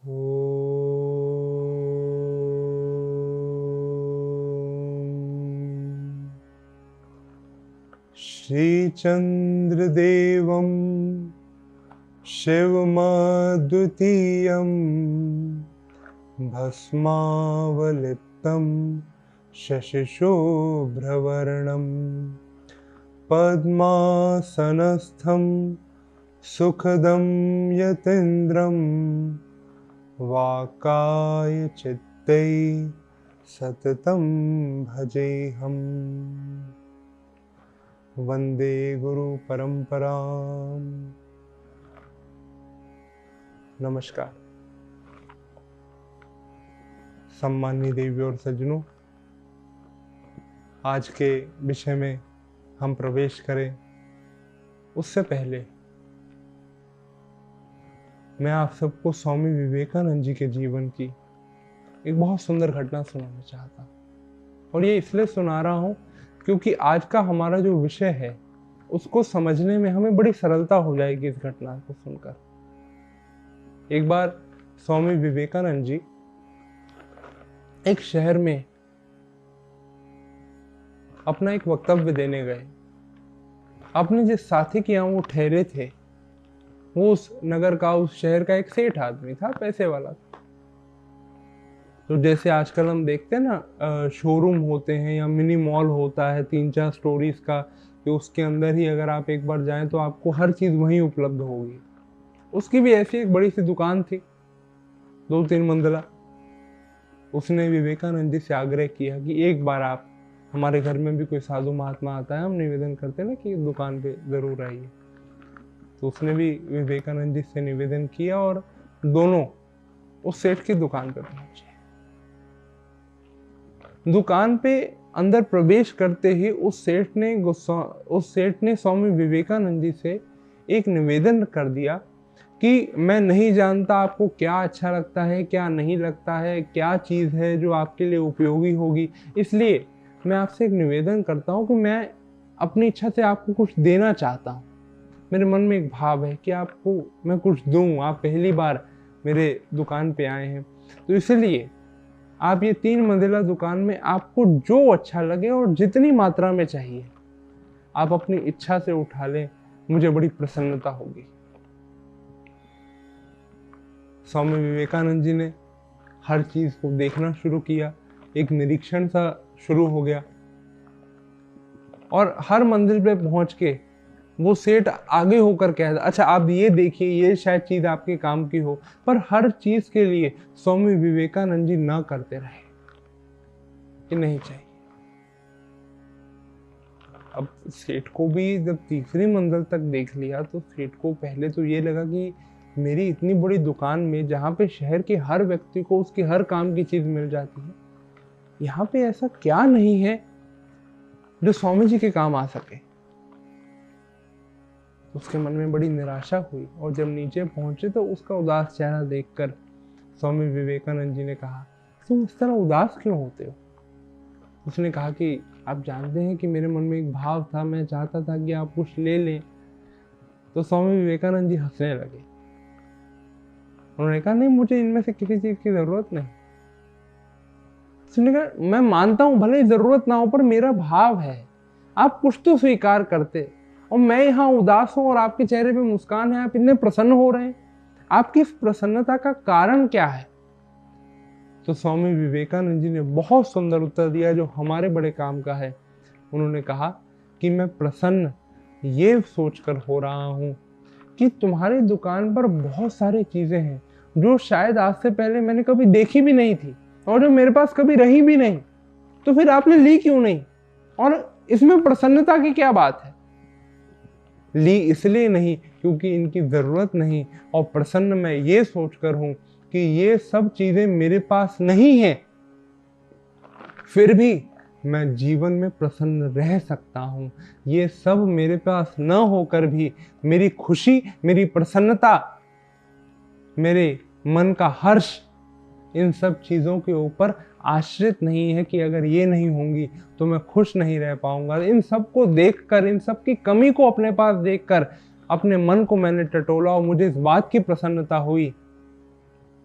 श्रीचन्द्रदेवं शिवमद्वितीयं भस्मावलिप्तं शशिशुभ्रवर्णं पद्मासनस्थं सुखदं यतीन्द्रं वाकायचित्तै सततं भजेऽहम्। वंदे गुरु परंपराम। नमस्कार सम्माननीय देवी और सज्जनों, आज के विषय में हम प्रवेश करें उससे पहले मैं आप सबको स्वामी विवेकानंद जी के जीवन की एक बहुत सुंदर घटना सुनाना चाहता हूँ। और ये इसलिए सुना रहा हूँ क्योंकि आज का हमारा जो विषय है उसको समझने में हमें बड़ी सरलता हो जाएगी इस घटना को सुनकर। एक बार स्वामी विवेकानंद जी एक शहर में अपना एक वक्तव्य देने गए। अपने जिस साथी के यहाँ वो ठहरे थे वो उस नगर का, उस शहर का एक सेठ आदमी था, पैसे वाला था। तो जैसे आजकल हम देखते हैं ना, शोरूम होते हैं या मिनी मॉल होता है 3-4 स्टोरीज का, कि उसके अंदर ही अगर आप एक बार जाएं तो आपको हर चीज़ वहीं उपलब्ध होगी। उसकी भी ऐसी एक बड़ी सी दुकान थी, 2-3 मंजिला। उसने विवेकानंद जी से आग्रह किया कि एक बार आप, हमारे घर में भी कोई साधु महात्मा आता है, हम निवेदन करते हैं ना कि दुकान पे ज़रूर आइए। तो उसने भी विवेकानंद जी से निवेदन किया और दोनों उस सेठ की दुकान पर पहुंचे। दुकान पे अंदर प्रवेश करते ही उस सेठ ने स्वामी विवेकानंद जी से एक निवेदन कर दिया कि मैं नहीं जानता आपको क्या अच्छा लगता है, क्या नहीं लगता है, क्या चीज़ है जो आपके लिए उपयोगी होगी, इसलिए मैं आपसे एक निवेदन करता हूँ कि मैं अपनी इच्छा से आपको कुछ देना चाहता हूँ। मेरे मन में एक भाव है कि आपको मैं कुछ दूँ, आप पहली बार मेरे दुकान पे आए हैं, तो इसलिए आप ये 3 मंजिला दुकान में आपको जो अच्छा लगे और जितनी मात्रा में चाहिए आप अपनी इच्छा से उठा लें, मुझे बड़ी प्रसन्नता होगी। स्वामी विवेकानंद जी ने हर चीज को देखना शुरू किया, एक निरीक्षण सा शुरू हो गया और हर मंजिल पे पहुंच के वो सेठ आगे होकर कहता, अच्छा आप ये देखिए, ये शायद चीज आपके काम की हो। पर हर चीज के लिए स्वामी विवेकानंद जी ना करते रहे कि नहीं चाहिए। अब सेठ को भी जब तीसरी मंजिल तक देख लिया तो सेठ को पहले तो ये लगा कि मेरी इतनी बड़ी दुकान में, जहाँ पे शहर के हर व्यक्ति को उसकी हर काम की चीज मिल जाती है, यहाँ पे ऐसा क्या नहीं है जो स्वामी जी के काम आ सके। उसके मन में बड़ी निराशा हुई और जब नीचे पहुंचे तो उसका उदास चेहरा देखकर स्वामी विवेकानंद जी ने कहा, तुम इस तरह उदास क्यों होते हो? उसने कहा कि आप जानते हैं कि मेरे मन में एक भाव था, मैं चाहता था कि आप कुछ ले लें। तो स्वामी विवेकानंद जी हंसने लगे। उन्होंने कहा, नहीं, मुझे इनमें से किसी चीज की जरूरत नहीं। उसने कहा, मैं मानता हूं भले जरूरत ना हो, पर मेरा भाव है, आप कुछ तो स्वीकार करते। और मैं यहाँ उदास हूं और आपके चेहरे पे मुस्कान है, आप इतने प्रसन्न हो रहे हैं, आपकी इस प्रसन्नता का कारण क्या है? तो स्वामी विवेकानंद जी ने बहुत सुंदर उत्तर दिया जो हमारे बड़े काम का है। उन्होंने कहा कि मैं प्रसन्न ये सोचकर हो रहा हूँ कि तुम्हारी दुकान पर बहुत सारी चीजें हैं जो शायद आज से पहले मैंने कभी देखी भी नहीं थी और जो मेरे पास कभी रही भी नहीं, तो फिर आपने ली क्यों नहीं? और इसमें प्रसन्नता की क्या बात है? ली इसलिए नहीं क्योंकि इनकी जरूरत नहीं, और प्रसन्न मैं ये सोचकर हूं कि ये सब चीजें मेरे पास नहीं है, फिर भी मैं जीवन में प्रसन्न रह सकता हूं। ये सब मेरे पास न होकर भी मेरी खुशी, मेरी प्रसन्नता, मेरे मन का हर्ष इन सब चीजों के ऊपर आश्रित नहीं है कि अगर ये नहीं होंगी तो मैं खुश नहीं रह पाऊंगा। इन सब को देखकर, इन सब की कमी को अपने पास देखकर अपने मन को मैंने टटोला और मुझे इस बात की प्रसन्नता हुई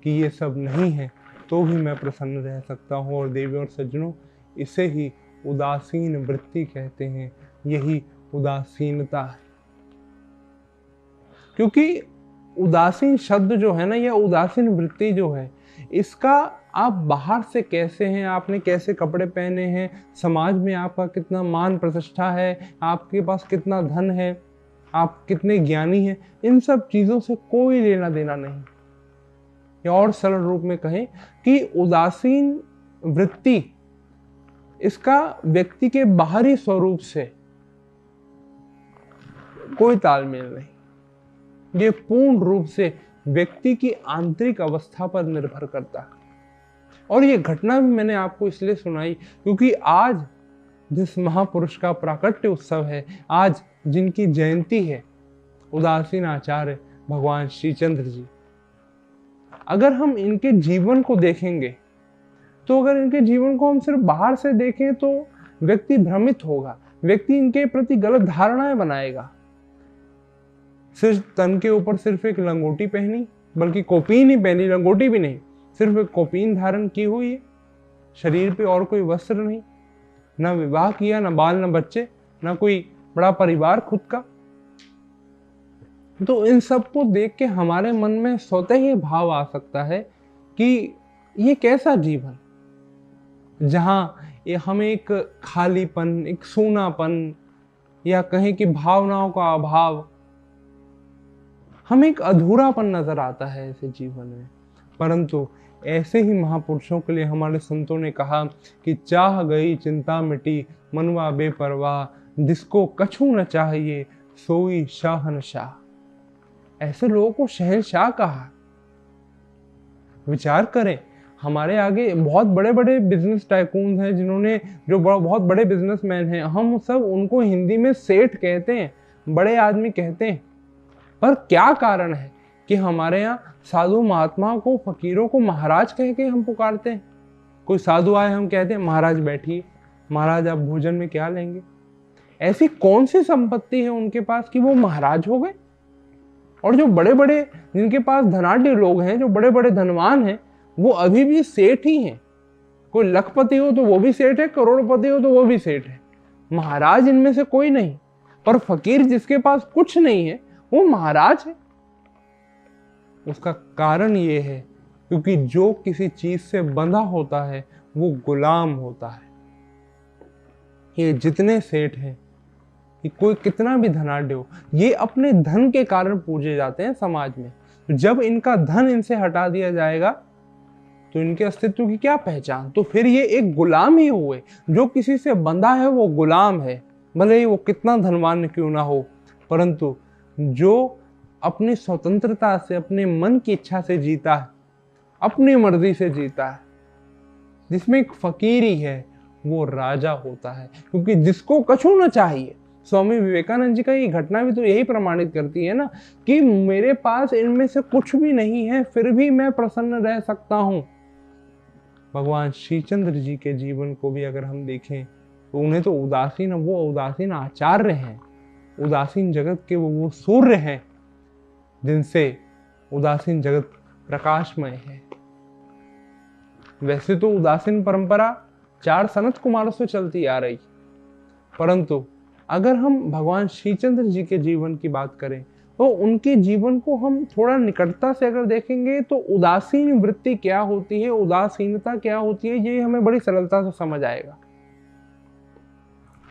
कि ये सब नहीं है तो भी मैं प्रसन्न रह सकता हूँ। और देवियों और सज्जनों, इसे ही उदासीन वृत्ति कहते हैं, यही उदासीनता है। क्योंकि उदासीन शब्द जो है ना, या उदासीन वृत्ति जो है, इसका आप बाहर से कैसे हैं, आपने कैसे कपड़े पहने हैं, समाज में आपका कितना मान प्रतिष्ठा है, आपके पास कितना धन है, आप कितने ज्ञानी हैं, इन सब चीज़ों से कोई लेना देना नहीं। या और सरल रूप में कहें कि उदासीन वृत्ति, इसका व्यक्ति के बाहरी स्वरूप से कोई तालमेल नहीं। ये पूर्ण रूप से व्यक्ति की आंतरिक अवस्था पर निर्भर करता है। और ये घटना भी मैंने आपको इसलिए सुनाई क्योंकि आज जिस महापुरुष का प्राकट्य उत्सव है, आज जिनकी जयंती है, उदासीन आचार्य भगवान श्रीचंद्र जी, अगर हम इनके जीवन को देखेंगे तो अगर इनके जीवन को हम सिर्फ बाहर से देखें तो व्यक्ति भ्रमित होगा, व्यक्ति इनके प्रति गलत धारणाएं बनाएगा। सिर्फ तन के ऊपर सिर्फ एक लंगोटी पहनी, बल्कि कोपीन ही पहनी, लंगोटी भी नहीं, सिर्फ एक कोपीन धारण की हुई है, शरीर पे और कोई वस्त्र नहीं, ना विवाह किया, ना बाल, ना बच्चे, ना कोई बड़ा परिवार खुद का। तो इन सब को देख के हमारे मन में स्वतः ही भाव आ सकता है कि ये कैसा जीवन, जहाँ हमें एक खालीपन, एक सूनापन, या कहें कि भावनाओं का अभाव, हमें एक अधूरापन नजर आता है ऐसे जीवन में। परंतु ऐसे ही महापुरुषों के लिए हमारे संतों ने कहा कि चाह गई चिंता मिटी, मनवा बेपरवाह, जिसको कछु न चाहिए सोई शाहनशाह। ऐसे लोगों को शहंशाह कहा। विचार करें, हमारे आगे बहुत बड़े बड़े बिजनेस टाइकून हैं, जिन्होंने जो बहुत बड़े बिजनेसमैन हैं, हम सब उनको हिंदी में सेठ कहते हैं, बड़े आदमी कहते हैं। पर क्या कारण है कि हमारे यहाँ साधु महात्माओं को, फकीरों को महाराज कह के हम पुकारते हैं? कोई साधु आए, हम कहते हैं महाराज बैठिए, महाराज आप भोजन में क्या लेंगे? ऐसी कौन सी संपत्ति है उनके पास कि वो महाराज हो गए? और जो बड़े बड़े, जिनके पास धनाढ्य लोग हैं, जो बड़े बड़े धनवान हैं, वो अभी भी सेठ ही हैं। कोई लखपति हो तो वो भी सेठ है, करोड़पति हो तो वो भी सेठ है। महाराज इनमें से कोई नहीं। पर फकीर जिसके पास कुछ नहीं है वो महाराज है। उसका कारण ये है क्योंकि जो किसी चीज से बंधा होता है वो गुलाम होता है। ये जितने सेठ हैं, कि कोई कितना भी धनाढ्य हो, ये अपने धन के कारण पूजे जाते हैं समाज में। जब इनका धन इनसे हटा दिया जाएगा तो इनके अस्तित्व की क्या पहचान? तो फिर ये एक गुलाम ही हुए। जो किसी से बंधा है वो गुलाम है, भले ही वो कितना धनवान क्यों ना हो। परंतु जो अपनी स्वतंत्रता से, अपने मन की इच्छा से जीता है, अपनी मर्जी से जीता है, जिसमें एक फकीर ही है, वो राजा होता है। क्योंकि जिसको कछु न चाहिए, स्वामी विवेकानंद जी का ये घटना भी तो यही प्रमाणित करती है ना, कि मेरे पास इनमें से कुछ भी नहीं है फिर भी मैं प्रसन्न रह सकता हूं। भगवान श्रीचंद्र जी के जीवन को भी अगर हम देखें तो उन्हें तो वो उदासीन आचार्य हैं, उदासीन जगत के वो सूर्य हैं, जिनसे उदासीन जगत प्रकाशमय है। वैसे तो उदासीन परंपरा 4 सनत कुमारों से चलती आ रही, परंतु अगर हम भगवान श्रीचंद्र जी के जीवन की बात करें तो उनके जीवन को हम थोड़ा निकटता से अगर देखेंगे तो उदासीन वृत्ति क्या होती है, उदासीनता क्या होती है, ये हमें बड़ी सरलता से समझ आएगा।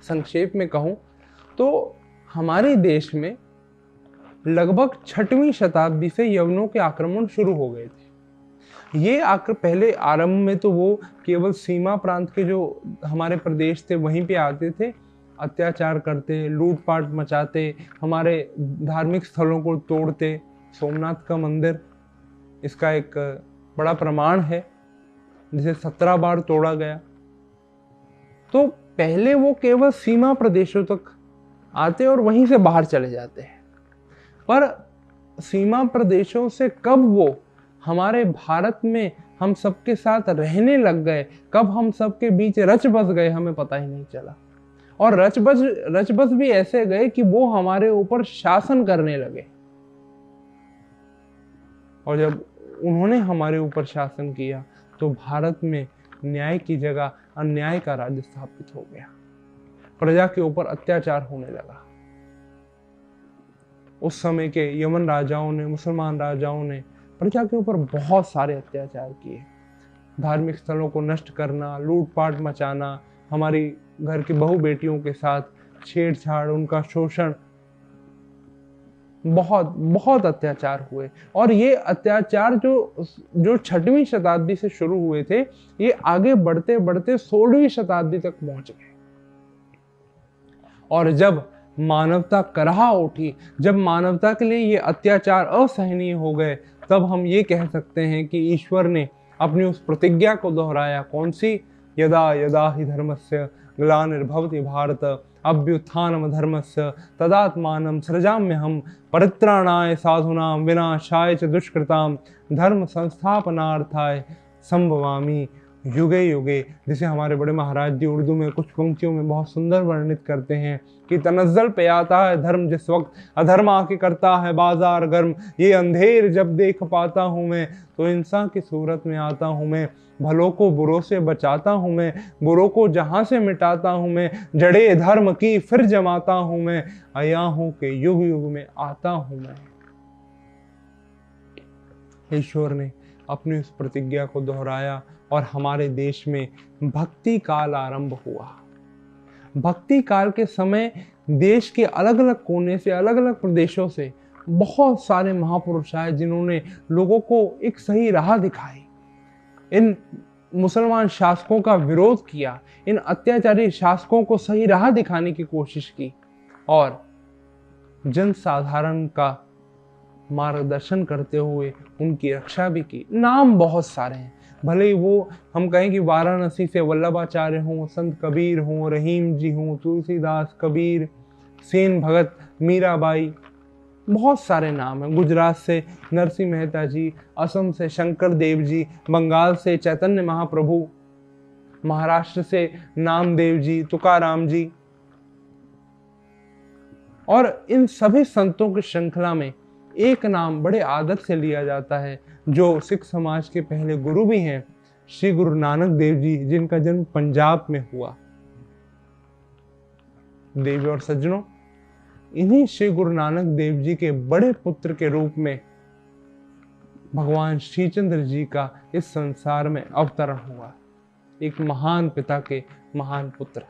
संक्षेप में कहूं तो हमारे देश में लगभग 6वीं शताब्दी से यवनों के आक्रमण शुरू हो गए थे। ये पहले आरंभ में तो वो केवल सीमा प्रांत के जो हमारे प्रदेश थे वहीं पे आते थे, अत्याचार करते, लूटपाट मचाते, हमारे धार्मिक स्थलों को तोड़ते। सोमनाथ का मंदिर इसका एक बड़ा प्रमाण है, जिसे 17 बार तोड़ा गया। तो पहले वो केवल सीमा प्रदेशों तक आते और वहीं से बाहर चले जाते हैं। पर सीमा प्रदेशों से कब वो हमारे भारत में हम सबके साथ रहने लग गए, कब हम सबके बीच रच बस गए, हमें पता ही नहीं चला। और रच बस भी ऐसे गए कि वो हमारे ऊपर शासन करने लगे। और जब उन्होंने हमारे ऊपर शासन किया तो भारत में न्याय की जगह अन्याय का राज्य स्थापित हो गया। प्रजा के ऊपर अत्याचार होने लगा। उस समय के यमन राजाओं ने, मुसलमान राजाओं ने प्रजा के ऊपर बहुत सारे अत्याचार किए। धार्मिक स्थलों को नष्ट करना, लूटपाट मचाना, हमारी घर की बहू बेटियों के साथ छेड़छाड़, उनका शोषण, बहुत बहुत अत्याचार हुए। और ये अत्याचार जो 6वीं शताब्दी से शुरू हुए थे, ये आगे बढ़ते बढ़ते 16वीं शताब्दी तक पहुंच गए। और जब मानवता कराह उठी, जब मानवता के लिए ये अत्याचार असहनीय हो गए, तब हम ये कह सकते हैं कि ईश्वर ने अपनी उस प्रतिज्ञा को दोहराया। कौन सी? यदा यदा हि धर्मस्य ग्लानिर्भवति भारत अभ्युत्थानम धर्मस्य तदात्मानं सृजाम्यहम् परित्राणाय साधूनां विनाशाय च दुष्कृतां धर्म संस्थापनार्थाय संभवामि युगे युगे। जिसे हमारे बड़े महाराज जी उर्दू में कुछ पंक्तियों में बहुत सुंदर वर्णित करते हैं कि तनज्जल पे आता है धर्म जिस वक्त, अधर्म आके करता है बाजार गर्म। ये अंधेर जब देख पाता हूँ मैं, तो इंसान की सूरत में आता हूँ मैं। भलों को बुरों से बचाता हूँ मैं, बुरों को जहां से मिटाता हूँ मैं। जड़े धर्म की फिर जमाता हूँ मैं, अयाहों के युग युग में आता हूँ मैं। ईश्वर ने अपनी उस प्रतिज्ञा को दोहराया और हमारे देश में भक्ति काल आरंभ हुआ। भक्ति काल के समय देश के अलग अलग कोने से, अलग अलग प्रदेशों से बहुत सारे महापुरुष आए, जिन्होंने लोगों को एक सही राह दिखाई। इन मुसलमान शासकों का विरोध किया, इन अत्याचारी शासकों को सही राह दिखाने की कोशिश की और जन साधारण का मार्गदर्शन करते हुए उनकी रक्षा भी की। नाम बहुत सारे हैं, भले ही वो हम कहें कि वाराणसी से वल्लभाचार्य हों, संत कबीर हों, रहीम जी हों, तुलसीदास, कबीर, सेन भगत, मीराबाई, बहुत सारे नाम हैं। गुजरात से नरसिंह मेहता जी, असम से शंकर देव जी, बंगाल से चैतन्य महाप्रभु, महाराष्ट्र से नामदेव जी, तुकाराम जी। और इन सभी संतों की श्रृंखला में एक नाम बड़े आदर से लिया जाता है, जो सिख समाज के पहले गुरु भी हैं, श्री गुरु नानक देव जी, जिनका जन्म पंजाब में हुआ। देवी और सज्जनों, इन्हीं श्री गुरु नानक देव जी के बड़े पुत्र के रूप में भगवान श्रीचंद्र जी का इस संसार में अवतरण हुआ। एक महान पिता के महान पुत्र।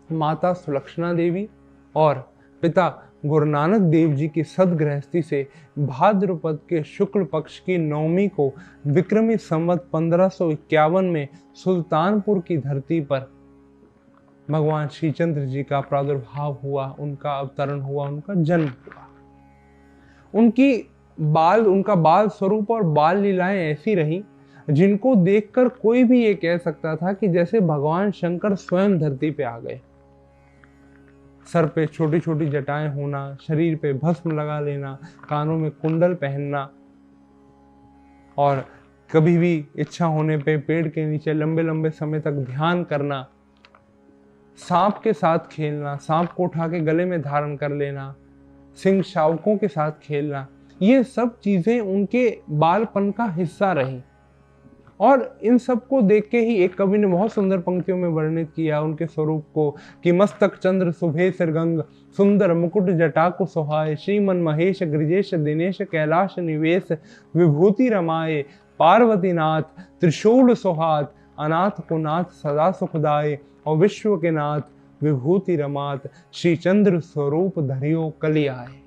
माता सुलक्षणा देवी और पिता गुरु नानक देव जी की सदगृहस्थी से भाद्रपद के शुक्ल पक्ष की नवमी को विक्रमी संवत 1551 में सुल्तानपुर की धरती पर भगवान श्रीचंद्र जी का प्रादुर्भाव हुआ, उनका अवतरण हुआ, उनका जन्म हुआ। उनका बाल स्वरूप और बाल लीलाएं ऐसी रही जिनको देखकर कोई भी ये कह सकता था कि जैसे भगवान शंकर स्वयं धरती पे आ गए। सर पे छोटी छोटी जटाएं होना, शरीर पे भस्म लगा लेना, कानों में कुंडल पहनना और कभी भी इच्छा होने पे पेड़ के नीचे लंबे लंबे समय तक ध्यान करना, सांप के साथ खेलना, सांप को उठा के गले में धारण कर लेना, सिंह शावकों के साथ खेलना, ये सब चीजें उनके बालपन का हिस्सा रही। और इन सब को देख के ही एक कवि ने बहुत सुंदर पंक्तियों में वर्णित किया उनके स्वरूप को कि मस्तक चंद्र सुभे सिरगंग सुंदर मुकुट जटा को सुहाए श्रीमन महेश गृजेश दिनेश कैलाश निवेश विभूति रमाए पार्वती नाथ त्रिशूल सुहात अनाथ को नाथ सदा सुखदाय और विश्व के नाथ विभूति रमात श्रीचंद्र स्वरूप धरियो कली आए।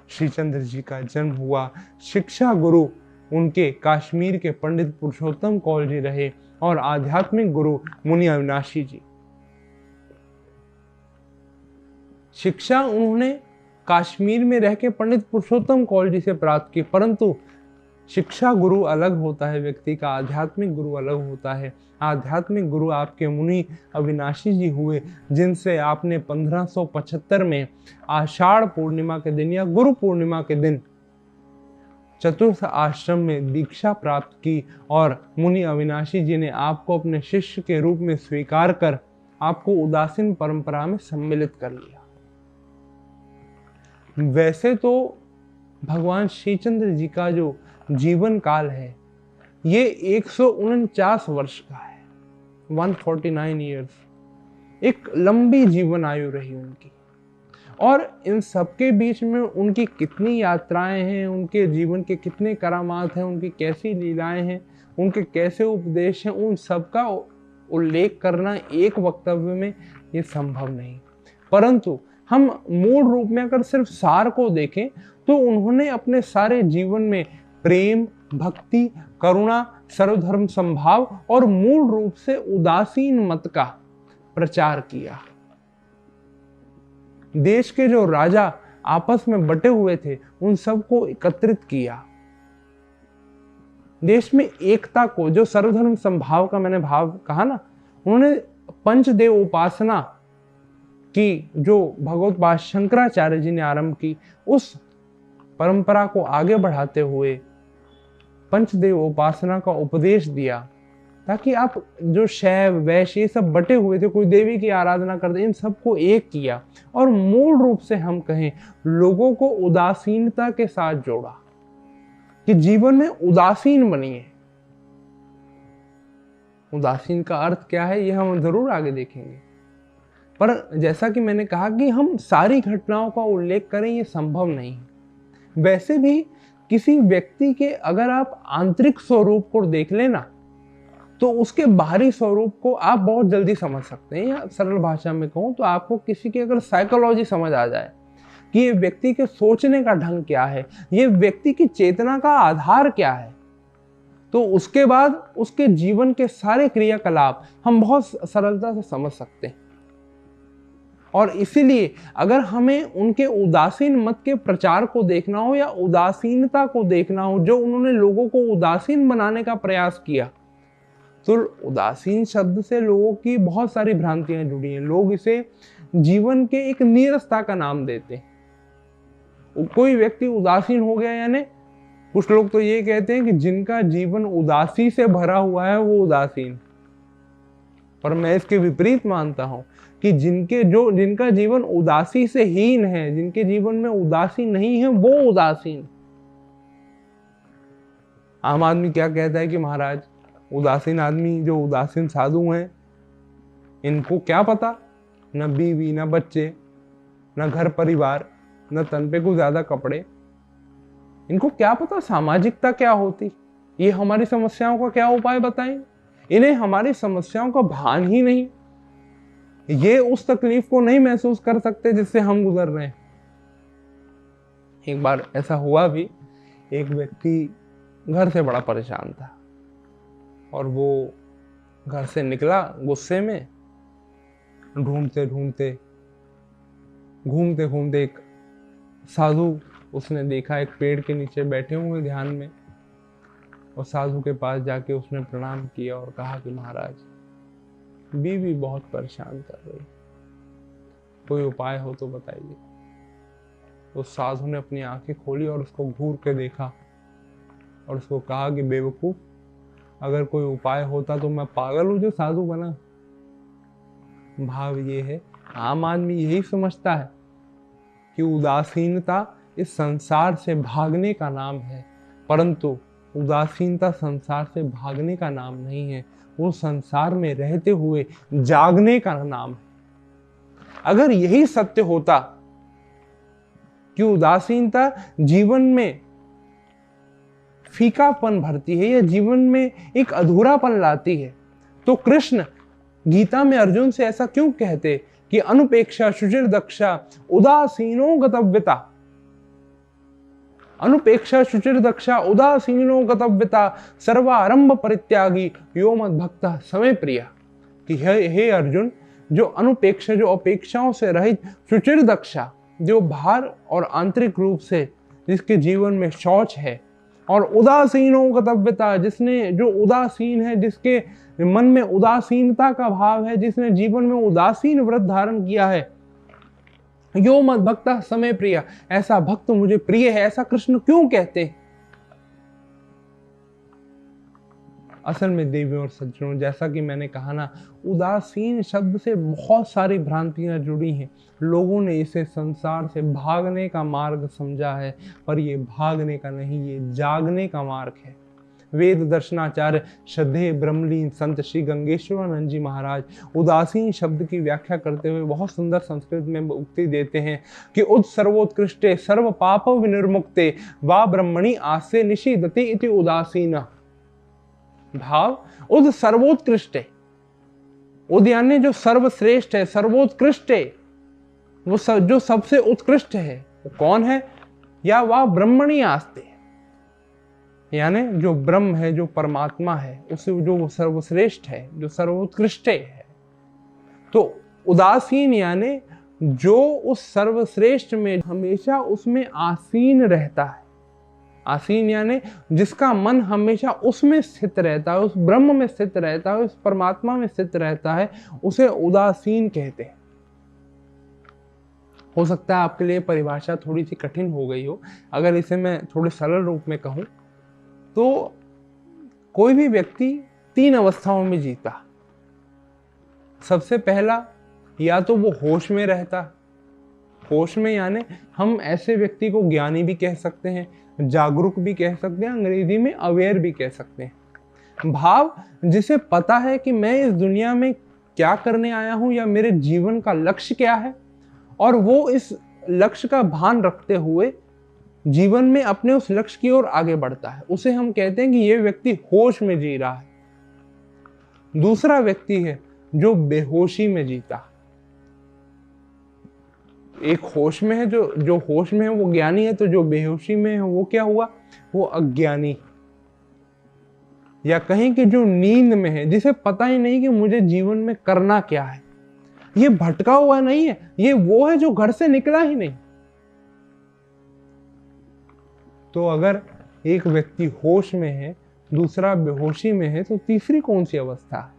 श्रीचंद्र जी का जन्म हुआ। शिक्षा गुरु उनके काश्मीर के पंडित पुरुषोत्तम कौल जी रहे और आध्यात्मिक गुरु मुनि अविनाशी जी। शिक्षा उन्होंने काश्मीर में रह के पंडित पुरुषोत्तम कौल जी से प्राप्त की, परंतु शिक्षा गुरु अलग होता है व्यक्ति का, आध्यात्मिक गुरु अलग होता है। आध्यात्मिक गुरु आपके मुनि अविनाशी जी हुए, जिनसे आपने 1575 में आषाढ़ पूर्णिमा के दिन या गुरु पूर्णिमा के दिन चतुर्थ आश्रम में दीक्षा प्राप्त की और मुनि अविनाशी जी ने आपको अपने शिष्य के रूप में स्वीकार कर आपको उदासीन परंपरा में सम्मिलित कर लिया। वैसे तो भगवान श्रीचंद्र जी का जो जीवन काल है ये 149 वर्ष का है, 149 ईयर्स। एक लंबी जीवन आयु रही उनकी। और इन सबके बीच में उनकी कितनी यात्राएं हैं, उनके जीवन के कितने करामात हैं, उनकी कैसी लीलाएं हैं, उनके कैसे उपदेश हैं, उन सब का उल्लेख करना एक वक्तव्य में ये संभव नहीं। परंतु हम मूल रूप में अगर सिर्फ सार को देखें तो उन्होंने अपने सारे जीवन में प्रेम, भक्ति, करुणा, सर्वधर्म समभाव और मूल रूप से उदासीन मत का प्रचार किया। देश के जो राजा आपस में बटे हुए थे उन सबको एकत्रित किया। देश में एकता को, जो सर्वधर्म समभाव का मैंने भाव कहा ना, उन्होंने पंचदेव उपासना की जो भगवत पाद शंकराचार्य जी ने आरंभ की, उस परंपरा को आगे बढ़ाते हुए पंचदेव उपासना का उपदेश दिया, ताकि आप जो शैव वैश्य ये सब बटे हुए थे, कोई देवी की आराधना करते, इन सबको एक किया और मूल रूप से हम कहें लोगों को उदासीनता के साथ जोड़ा कि जीवन में उदासीन बनिए। उदासीन का अर्थ क्या है ये हम जरूर आगे देखेंगे, पर जैसा कि मैंने कहा कि हम सारी घटनाओं का उल्लेख करें ये संभव नहीं। वैसे भी किसी व्यक्ति के अगर आप आंतरिक स्वरूप को देख लेना तो उसके बाहरी स्वरूप को आप बहुत जल्दी समझ सकते हैं। या सरल भाषा में कहूं तो आपको किसी की अगर साइकोलॉजी समझ आ जाए कि ये व्यक्ति के सोचने का ढंग क्या है, ये व्यक्ति की चेतना का आधार क्या है, तो उसके बाद उसके जीवन के सारे क्रियाकलाप हम बहुत सरलता से समझ सकते हैं। और इसीलिए अगर हमें उनके उदासीन मत के प्रचार को देखना हो या उदासीनता को देखना हो, जो उन्होंने लोगों को उदासीन बनाने का प्रयास किया, तो उदासीन शब्द से लोगों की बहुत सारी भ्रांतियां जुड़ी हैं। लोग इसे जीवन के एक नीरसता का नाम देते हैं। कोई व्यक्ति उदासीन हो गया, यानी कुछ लोग तो ये कहते हैं कि जिनका जीवन उदासी से भरा हुआ है वो उदासीन। पर मैं इसके विपरीत मानता हूं कि जिनका जीवन उदासी से हीन है, जिनके जीवन में उदासी नहीं है, वो उदासीन। आम आदमी क्या कहता है कि महाराज उदासीन आदमी, जो उदासीन साधु हैं, इनको क्या पता, न बीवी, न बच्चे, न घर परिवार, न तन पे कुछ ज्यादा कपड़े, इनको क्या पता सामाजिकता क्या होती, ये हमारी समस्याओं का क्या उपाय बताएं। इन्हें हमारी समस्याओं का भान ही नहीं, ये उस तकलीफ को नहीं महसूस कर सकते जिससे हम गुजर रहे हैं। एक बार ऐसा हुआ भी, एक व्यक्ति घर से बड़ा परेशान था और वो घर से निकला गुस्से में, ढूंढते ढूंढते घूमते घूमते एक साधु उसने देखा, एक पेड़ के नीचे बैठे हुए ध्यान में, और साधु के पास जाके उसने प्रणाम किया और कहा कि महाराज बीवी बहुत परेशान कर रही, कोई उपाय हो तो बताइए। उस साधु ने अपनी आंखें खोली और उसको घूर के देखा और उसको कहा कि बेवकूफ, अगर कोई उपाय होता तो मैं पागल हूं जो साधु बना। भाव ये है, आम आदमी यही समझता है कि उदासीनता इस संसार से भागने का नाम है, परंतु उदासीनता संसार से भागने का नाम नहीं है, वो संसार में रहते हुए जागने का नाम है। अगर यही सत्य होता कि उदासीनता जीवन में फीकापन भरती है या जीवन में एक अधूरापन लाती है, तो कृष्ण गीता में अर्जुन से ऐसा क्यों कहते कि अनुपेक्षा शुचिर दक्षा उदासीनो गतव्यता, अनुपेक्षा शुचिर दक्षा उदासीनो गतव्यता सर्वारंभ परित्यागी यो मद भक्तः समय प्रिया। कि हे अर्जुन, जो अनुपेक्षा, जो अपेक्षाओं से रहित, शुचिर दक्षा, जो बाहर और आंतरिक रूप से जिसके जीवन में शौच है, और उदासीनो गतव्यता, जिसने जो उदासीन है, जिसके मन में उदासीनता का भाव है, जिसने जीवन में उदासीन व्रत धारण किया है, यो मद भक्तः समय प्रिया, ऐसा भक्त मुझे प्रिय है। ऐसा कृष्ण क्यों कहते? असल में देवियों और सज्जनों, जैसा कि मैंने कहा ना, उदासीन शब्द से बहुत सारी भ्रांतियां जुड़ी हैं। लोगों ने इसे संसार से भागने का मार्ग समझा है, पर ये भागने का नहीं, ये जागने का मार्ग है। वेद दर्शनाचार्य श्रद्धेय ब्रह्मलीन संत श्री गंगेश्वरानंद जी महाराज उदासीन शब्द की व्याख्या करते हुए बहुत सुंदर संस्कृत में उक्ति देते हैं कि उद सर्वोत्कृष्टे सर्व पाप विनिर्मुक्ते वा ब्रह्मणि आस्ते निषीदते इति उदासीन। भाव, उद सर्वोत्कृष्ट है, उद यानी जो सर्वश्रेष्ठ है, सर्वोत्कृष्ट है, वो जो सबसे उत्कृष्ट है, वो कौन है? या वह ब्रह्मणि आस्ते, यानी जो ब्रह्म है, जो परमात्मा है, उसे जो सर्वश्रेष्ठ है, जो सर्वोत्कृष्ट है। तो उदासीन यानी जो उस सर्वश्रेष्ठ में हमेशा उसमें आसीन रहता है। आसीन यानी जिसका मन हमेशा उसमें स्थित रहता है, उस ब्रह्म में स्थित रहता है, उस परमात्मा में स्थित रहता है, उसे उदासीन कहते हैं। हो सकता है आपके लिए परिभाषा थोड़ी सी कठिन हो गई हो। अगर इसे मैं थोड़े सरल रूप में कहूं तो कोई भी व्यक्ति 3 अवस्थाओं में जीता। सबसे पहला, या तो वो होश में रहता, होश में यानी हम ऐसे व्यक्ति को ज्ञानी भी कह सकते हैं, जागरूक भी कह सकते हैं, अंग्रेजी में अवेयर भी कह सकते हैं। भाव, जिसे पता है कि मैं इस दुनिया में क्या करने आया हूं या मेरे जीवन का लक्ष्य क्या है, और वो इस लक्ष्य का भान रखते हुए जीवन में अपने उस लक्ष्य की ओर आगे बढ़ता है, उसे हम कहते हैं कि ये व्यक्ति होश में जी रहा है। दूसरा व्यक्ति है जो बेहोशी में जीता। एक होश में है, जो होश में है वो ज्ञानी है, तो जो बेहोशी में है वो क्या हुआ? वो अज्ञानी। या कहीं कि जो नींद में है, जिसे पता ही नहीं कि मुझे जीवन में करना क्या है, ये भटका हुआ नहीं है, ये वो है जो घर से निकला ही नहीं। तो अगर एक व्यक्ति होश में है, दूसरा बेहोशी में है, तो तीसरी कौन सी अवस्था है?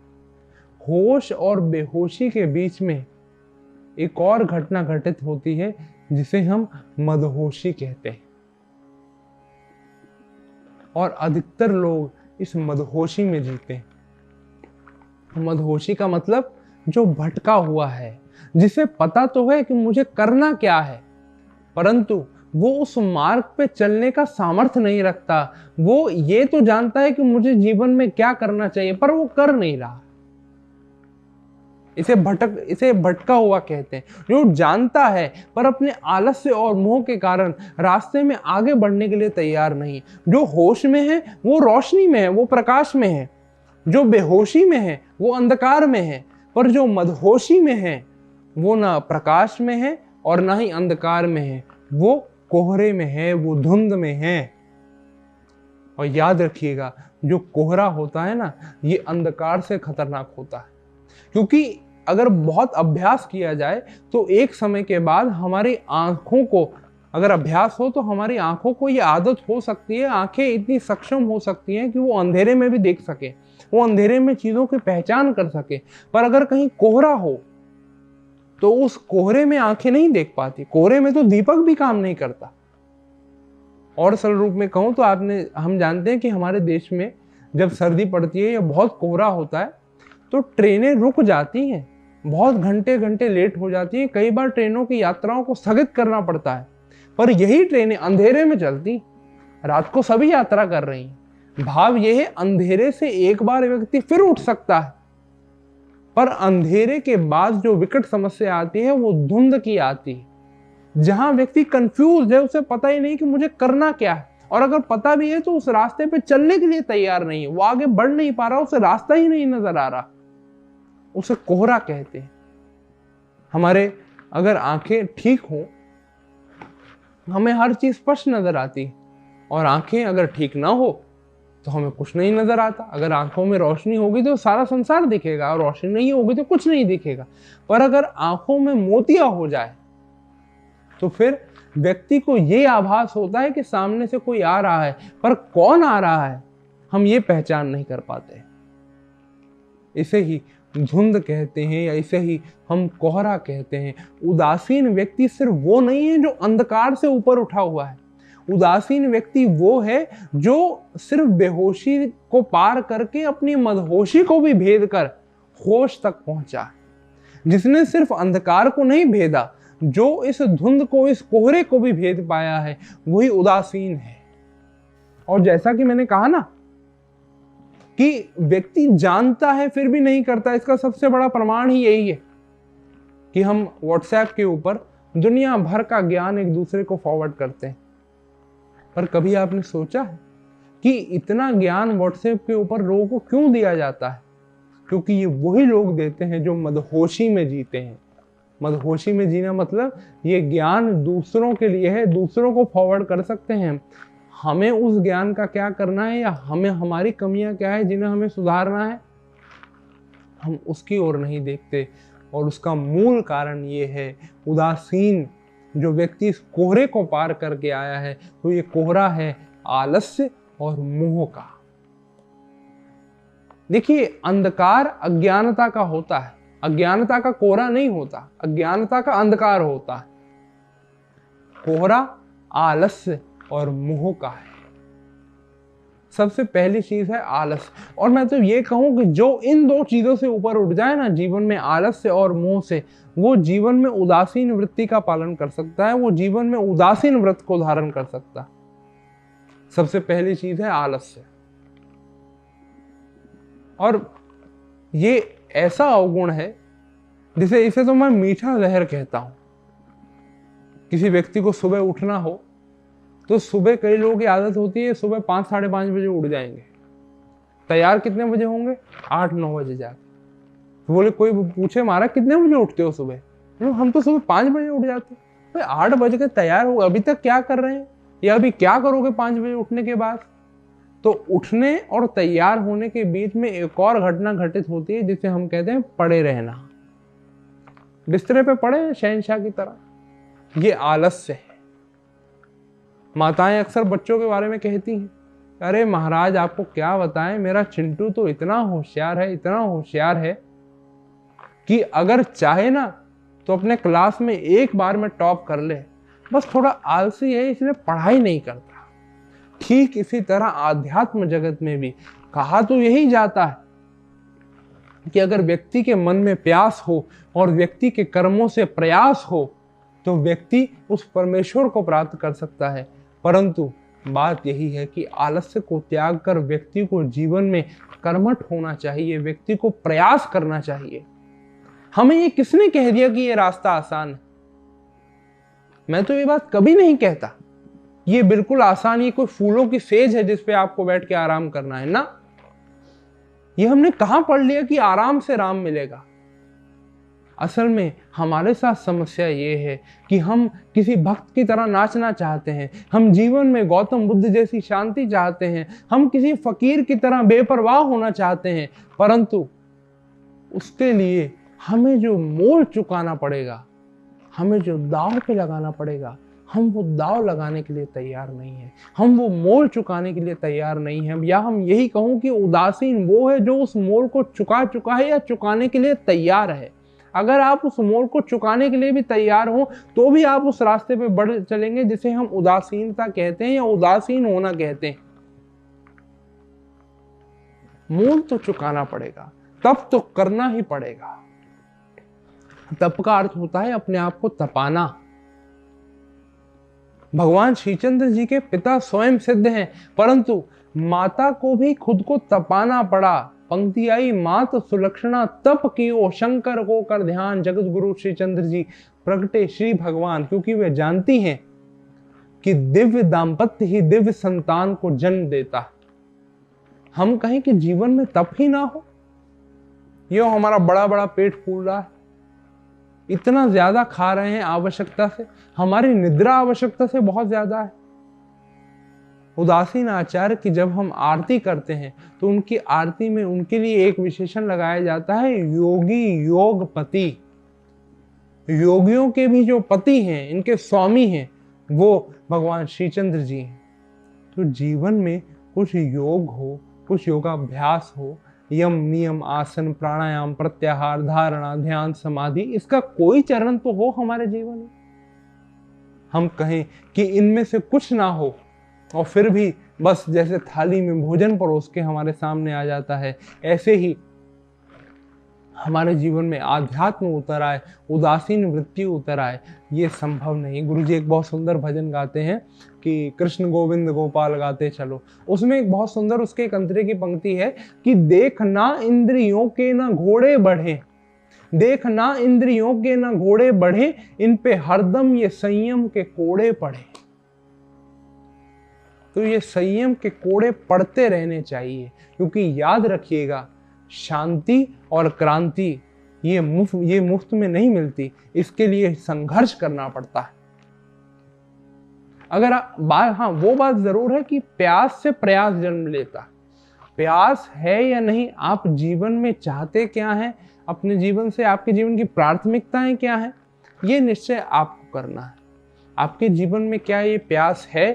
होश और बेहोशी के बीच में एक और घटना घटित होती है जिसे हम मदहोशी कहते हैं। और अधिकतर लोग इस मदहोशी में जीते हैं। मदहोशी का मतलब जो भटका हुआ है, जिसे पता तो है कि मुझे करना क्या है, परंतु वो उस मार्ग पे चलने का सामर्थ्य नहीं रखता। वो ये तो जानता है कि मुझे जीवन में क्या करना चाहिए, पर वो कर नहीं रहा। इसे भटका हुआ कहते हैं। जो जानता है पर अपने आलस्य और मोह के कारण रास्ते में आगे बढ़ने के लिए तैयार नहीं। जो होश में है वो रोशनी में है, वो प्रकाश में है। जो बेहोशी में है वो अंधकार में है। पर जो मदहोशी में है वो ना प्रकाश में है और ना ही अंधकार में है, वो कोहरे में है, वो धुंध में है। और याद रखिएगा, जो कोहरा होता है ना, ये अंधकार से खतरनाक होता है। क्योंकि अगर बहुत अभ्यास किया जाए तो एक समय के बाद हमारी आंखों को, अगर अभ्यास हो तो हमारी आंखों को ये आदत हो सकती है, आंखें इतनी सक्षम हो सकती हैं कि वो अंधेरे में भी देख सके, वो अंधेरे में चीजों की पहचान कर सके। पर अगर कहीं कोहरा हो तो उस कोहरे में आंखें नहीं देख पाती। कोहरे में तो दीपक भी काम नहीं करता। और सरल रूप में कहूं तो हम जानते हैं कि हमारे देश में जब सर्दी पड़ती है या बहुत कोहरा होता है तो ट्रेनें रुक जाती हैं, बहुत घंटे घंटे लेट हो जाती हैं। कई बार ट्रेनों की यात्राओं को स्थगित करना पड़ता है। पर यही ट्रेनें अंधेरे में चलती, रात को सभी यात्रा कर रही हैं। भाव यह है, अंधेरे से एक बार व्यक्ति फिर उठ सकता है, पर अंधेरे के बाद जो विकट समस्या आती है वो धुंध की आती है, जहां व्यक्ति कंफ्यूज है, उसे पता ही नहीं कि मुझे करना क्या है। और अगर पता भी है तो उस रास्ते पे चलने के लिए तैयार नहीं है, वो आगे बढ़ नहीं पा रहा, उसे रास्ता ही नहीं नजर आ रहा। उसे कोहरा कहते हैं। हमारे अगर आंखें ठीक हो, हमें हर चीज स्पष्ट नजर आती, और आंखें अगर ठीक ना हो तो हमें कुछ नहीं नजर आता। अगर आंखों में रोशनी होगी तो सारा संसार दिखेगा, और रोशनी नहीं होगी तो कुछ नहीं दिखेगा। पर अगर आंखों में मोतिया हो जाए तो फिर व्यक्ति को यह आभास होता है कि सामने से कोई आ रहा है, पर कौन आ रहा है हम ये पहचान नहीं कर पाते। इसे ही धुंध कहते हैं, या इसे ही हम कोहरा कहते हैं। उदासीन व्यक्ति सिर्फ वो नहीं है जो अंधकार से ऊपर उठा हुआ है, उदासीन व्यक्ति वो है जो सिर्फ बेहोशी को पार करके अपनी मदहोशी को भी भेद कर होश तक पहुंचा, जिसने सिर्फ अंधकार को नहीं भेदा, जो इस धुंध को, इस कोहरे को भी भेद पाया है, वही उदासीन है। और जैसा कि मैंने कहा ना कि व्यक्ति जानता है फिर भी नहीं करता, इसका सबसे बड़ा प्रमाण ही यही है कि हम व्हाट्सएप के ऊपर दुनिया भर का ज्ञान एक दूसरे को फॉरवर्ड करते हैं। पर कभी आपने सोचा है कि इतना ज्ञान व्हाट्सएप के ऊपर लोगों को क्यों दिया जाता है? क्योंकि ये वही लोग देते हैं जो मदहोशी में जीते हैं। मदहोशी में जीना मतलब ये ज्ञान दूसरों के लिए है, दूसरों को फॉरवर्ड कर सकते हैं। हमें उस ज्ञान का क्या करना है या हमें हमारी कमियां क्या है जिन्हें हमें सुधारना है, हम उसकी ओर नहीं देखते। और उसका मूल कारण ये है, उदासीन जो व्यक्ति इस कोहरे को पार करके आया है, तो ये कोहरा है आलस्य और मोह का। देखिए, अंधकार अज्ञानता का होता है, अज्ञानता का कोहरा नहीं होता, अज्ञानता का अंधकार होता है। कोहरा आलस्य और मोह का है। सबसे पहली चीज है आलस। और मैं तो ये कहूं कि जो इन दो चीजों से ऊपर उठ जाए ना जीवन में, आलस्य और मोह से, वो जीवन में उदासीन वृत्ति का पालन कर सकता है, वो जीवन में उदासीन व्रत को धारण कर सकता है। सबसे पहली चीज है आलस्य। और ये ऐसा अवगुण है जिसे, इसे तो मैं मीठा जहर कहता हूं। किसी व्यक्ति को सुबह उठना हो तो सुबह कई लोगों की आदत होती है सुबह 5 साढ़े 5 बजे उठ जाएंगे। तैयार कितने बजे होंगे? 8-9 बजे जाके। तो बोले, कोई पूछे महाराज कितने बजे उठते हो सुबह? हम तो सुबह 5 बजे उठ जाते हैं। 8 बजे के तैयार हो, अभी तक क्या कर रहे हैं या अभी क्या करोगे 5 बजे उठने के बाद? तो उठने और तैयार होने के बीच में एक और घटना घटित होती है जिसे हम कहते हैं पड़े रहना। बिस्तरे पे पड़े शहंशाह की तरह। ये आलस्य है। माताएं अक्सर बच्चों के बारे में कहती हैं, अरे महाराज आपको क्या बताएं, मेरा चिंटू तो इतना होशियार है, इतना होशियार है कि अगर चाहे ना तो अपने क्लास में एक बार में टॉप कर ले, बस थोड़ा आलसी है इसलिए पढ़ाई नहीं करता। ठीक इसी तरह आध्यात्म जगत में भी कहा तो यही जाता है कि अगर व्यक्ति के मन में प्यास हो और व्यक्ति के कर्मों से प्रयास हो तो व्यक्ति उस परमेश्वर को प्राप्त कर सकता है। परंतु बात यही है कि आलस्य को त्याग कर व्यक्ति को जीवन में कर्मठ होना चाहिए, व्यक्ति को प्रयास करना चाहिए। हमें ये किसने कह दिया कि ये रास्ता आसान है? मैं तो ये बात कभी नहीं कहता। ये बिल्कुल आसान, ये कोई फूलों की सेज है जिस पे आपको बैठ के आराम करना है ना। ये हमने कहां पढ़ लिया कि आराम से राम मिलेगा? असल में हमारे साथ समस्या ये है कि हम किसी भक्त की तरह नाचना चाहते हैं, हम जीवन में गौतम बुद्ध जैसी शांति चाहते हैं, हम किसी फकीर की तरह बेपरवाह होना चाहते हैं, परंतु उसके लिए हमें जो मोल चुकाना पड़ेगा, हमें जो दांव पे लगाना पड़ेगा, हम वो दांव लगाने के लिए तैयार नहीं है, हम वो मोल चुकाने के लिए तैयार नहीं है। या हम यही कहूं कि उदासीन वो है जो उस मोल को चुका है या चुकाने के लिए तैयार है। अगर आप उस मोल को चुकाने के लिए भी तैयार हो तो भी आप उस रास्ते पे बढ़ चलेंगे जिसे हम उदासीनता कहते हैं या उदासीन होना कहते हैं। मोल तो चुकाना पड़ेगा, तप तो करना ही पड़ेगा। तप का अर्थ होता है अपने आप को तपाना। भगवान श्रीचंद्र जी के पिता स्वयं सिद्ध हैं, परंतु माता को भी खुद को तपाना पड़ा। पंक्ति आई, मात सुलक्षणा तप कियो शंकर को कर ध्यान। जगत गुरु श्रीचंद्र जी प्रगटे श्री भगवान, क्योंकि वे जानती हैं कि दिव्य दाम्पत्य ही दिव्य संतान को जन्म देता है। हम कहें कि जीवन में तप ही ना हो, ये हमारा बड़ा बड़ा पेट फूल रहा है, इतना ज्यादा खा रहे हैं आवश्यकता से, हमारी निद्रा आवश्यकता से बहुत ज्यादा है। उदासीन आचार्य की जब हम आरती करते हैं तो उनकी आरती में उनके लिए एक विशेषण लगाया जाता है, योगी योगपति। योगियों के भी जो पति हैं, इनके स्वामी हैं, वो भगवान श्रीचंद्र जी हैं। तो जीवन में कुछ योग हो, कुछ योगाभ्यास हो, यम नियम आसन प्राणायाम प्रत्याहार धारणा ध्यान समाधि, इसका कोई चरण तो हो हमारे जीवन में। हम कहें कि इनमें से कुछ ना हो, और फिर भी बस जैसे थाली में भोजन परोस के हमारे सामने आ जाता है, ऐसे ही हमारे जीवन में आध्यात्म उतर आए, उदासीन वृत्ति उतर आए, ये संभव नहीं। गुरुजी एक बहुत सुंदर भजन गाते हैं कि कृष्ण गोविंद गोपाल गाते चलो। उसमें एक बहुत सुंदर उसके एक अंतरे की पंक्ति है कि देखना इंद्रियों के ना घोड़े बढ़े, देखना इंद्रियों के ना घोड़े बढ़े, इन पे हरदम ये संयम के कोड़े पड़े। तो ये संयम के कोड़े पड़ते रहने चाहिए, क्योंकि याद रखिएगा शांति और क्रांति ये मुफ्त में नहीं मिलती, इसके लिए संघर्ष करना पड़ता है। अगर हाँ, वो बात जरूर है कि प्यास से प्रयास जन्म लेता। प्यास है या नहीं, आप जीवन में चाहते क्या है, अपने जीवन से आपके जीवन की प्राथमिकताएं क्या है, ये निश्चय आपको करना है। आपके जीवन में क्या ये प्यास है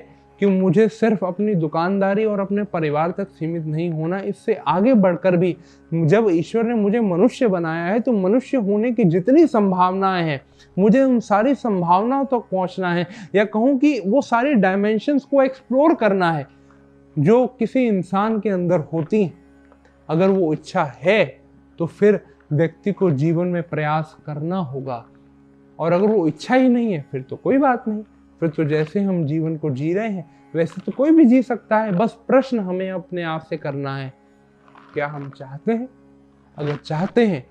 कि मुझे सिर्फ अपनी दुकानदारी और अपने परिवार तक सीमित नहीं होना, इससे आगे बढ़कर भी जब ईश्वर ने मुझे मनुष्य बनाया है तो मनुष्य होने की जितनी संभावनाएं हैं, मुझे उन सारी संभावनाओं तक पहुंचना है, या कहूँ कि वो सारी डायमेंशंस को एक्सप्लोर करना है जो किसी इंसान के अंदर होती हैं। अगर वो इच्छा है तो फिर व्यक्ति को जीवन में प्रयास करना होगा, और अगर वो इच्छा ही नहीं है फिर तो कोई बात नहीं, फिर तो जैसे हम जीवन को जी रहे हैं वैसे तो कोई भी जी सकता है। बस प्रश्न हमें अपने आप से करना है, क्या हम चाहते हैं? अगर चाहते हैं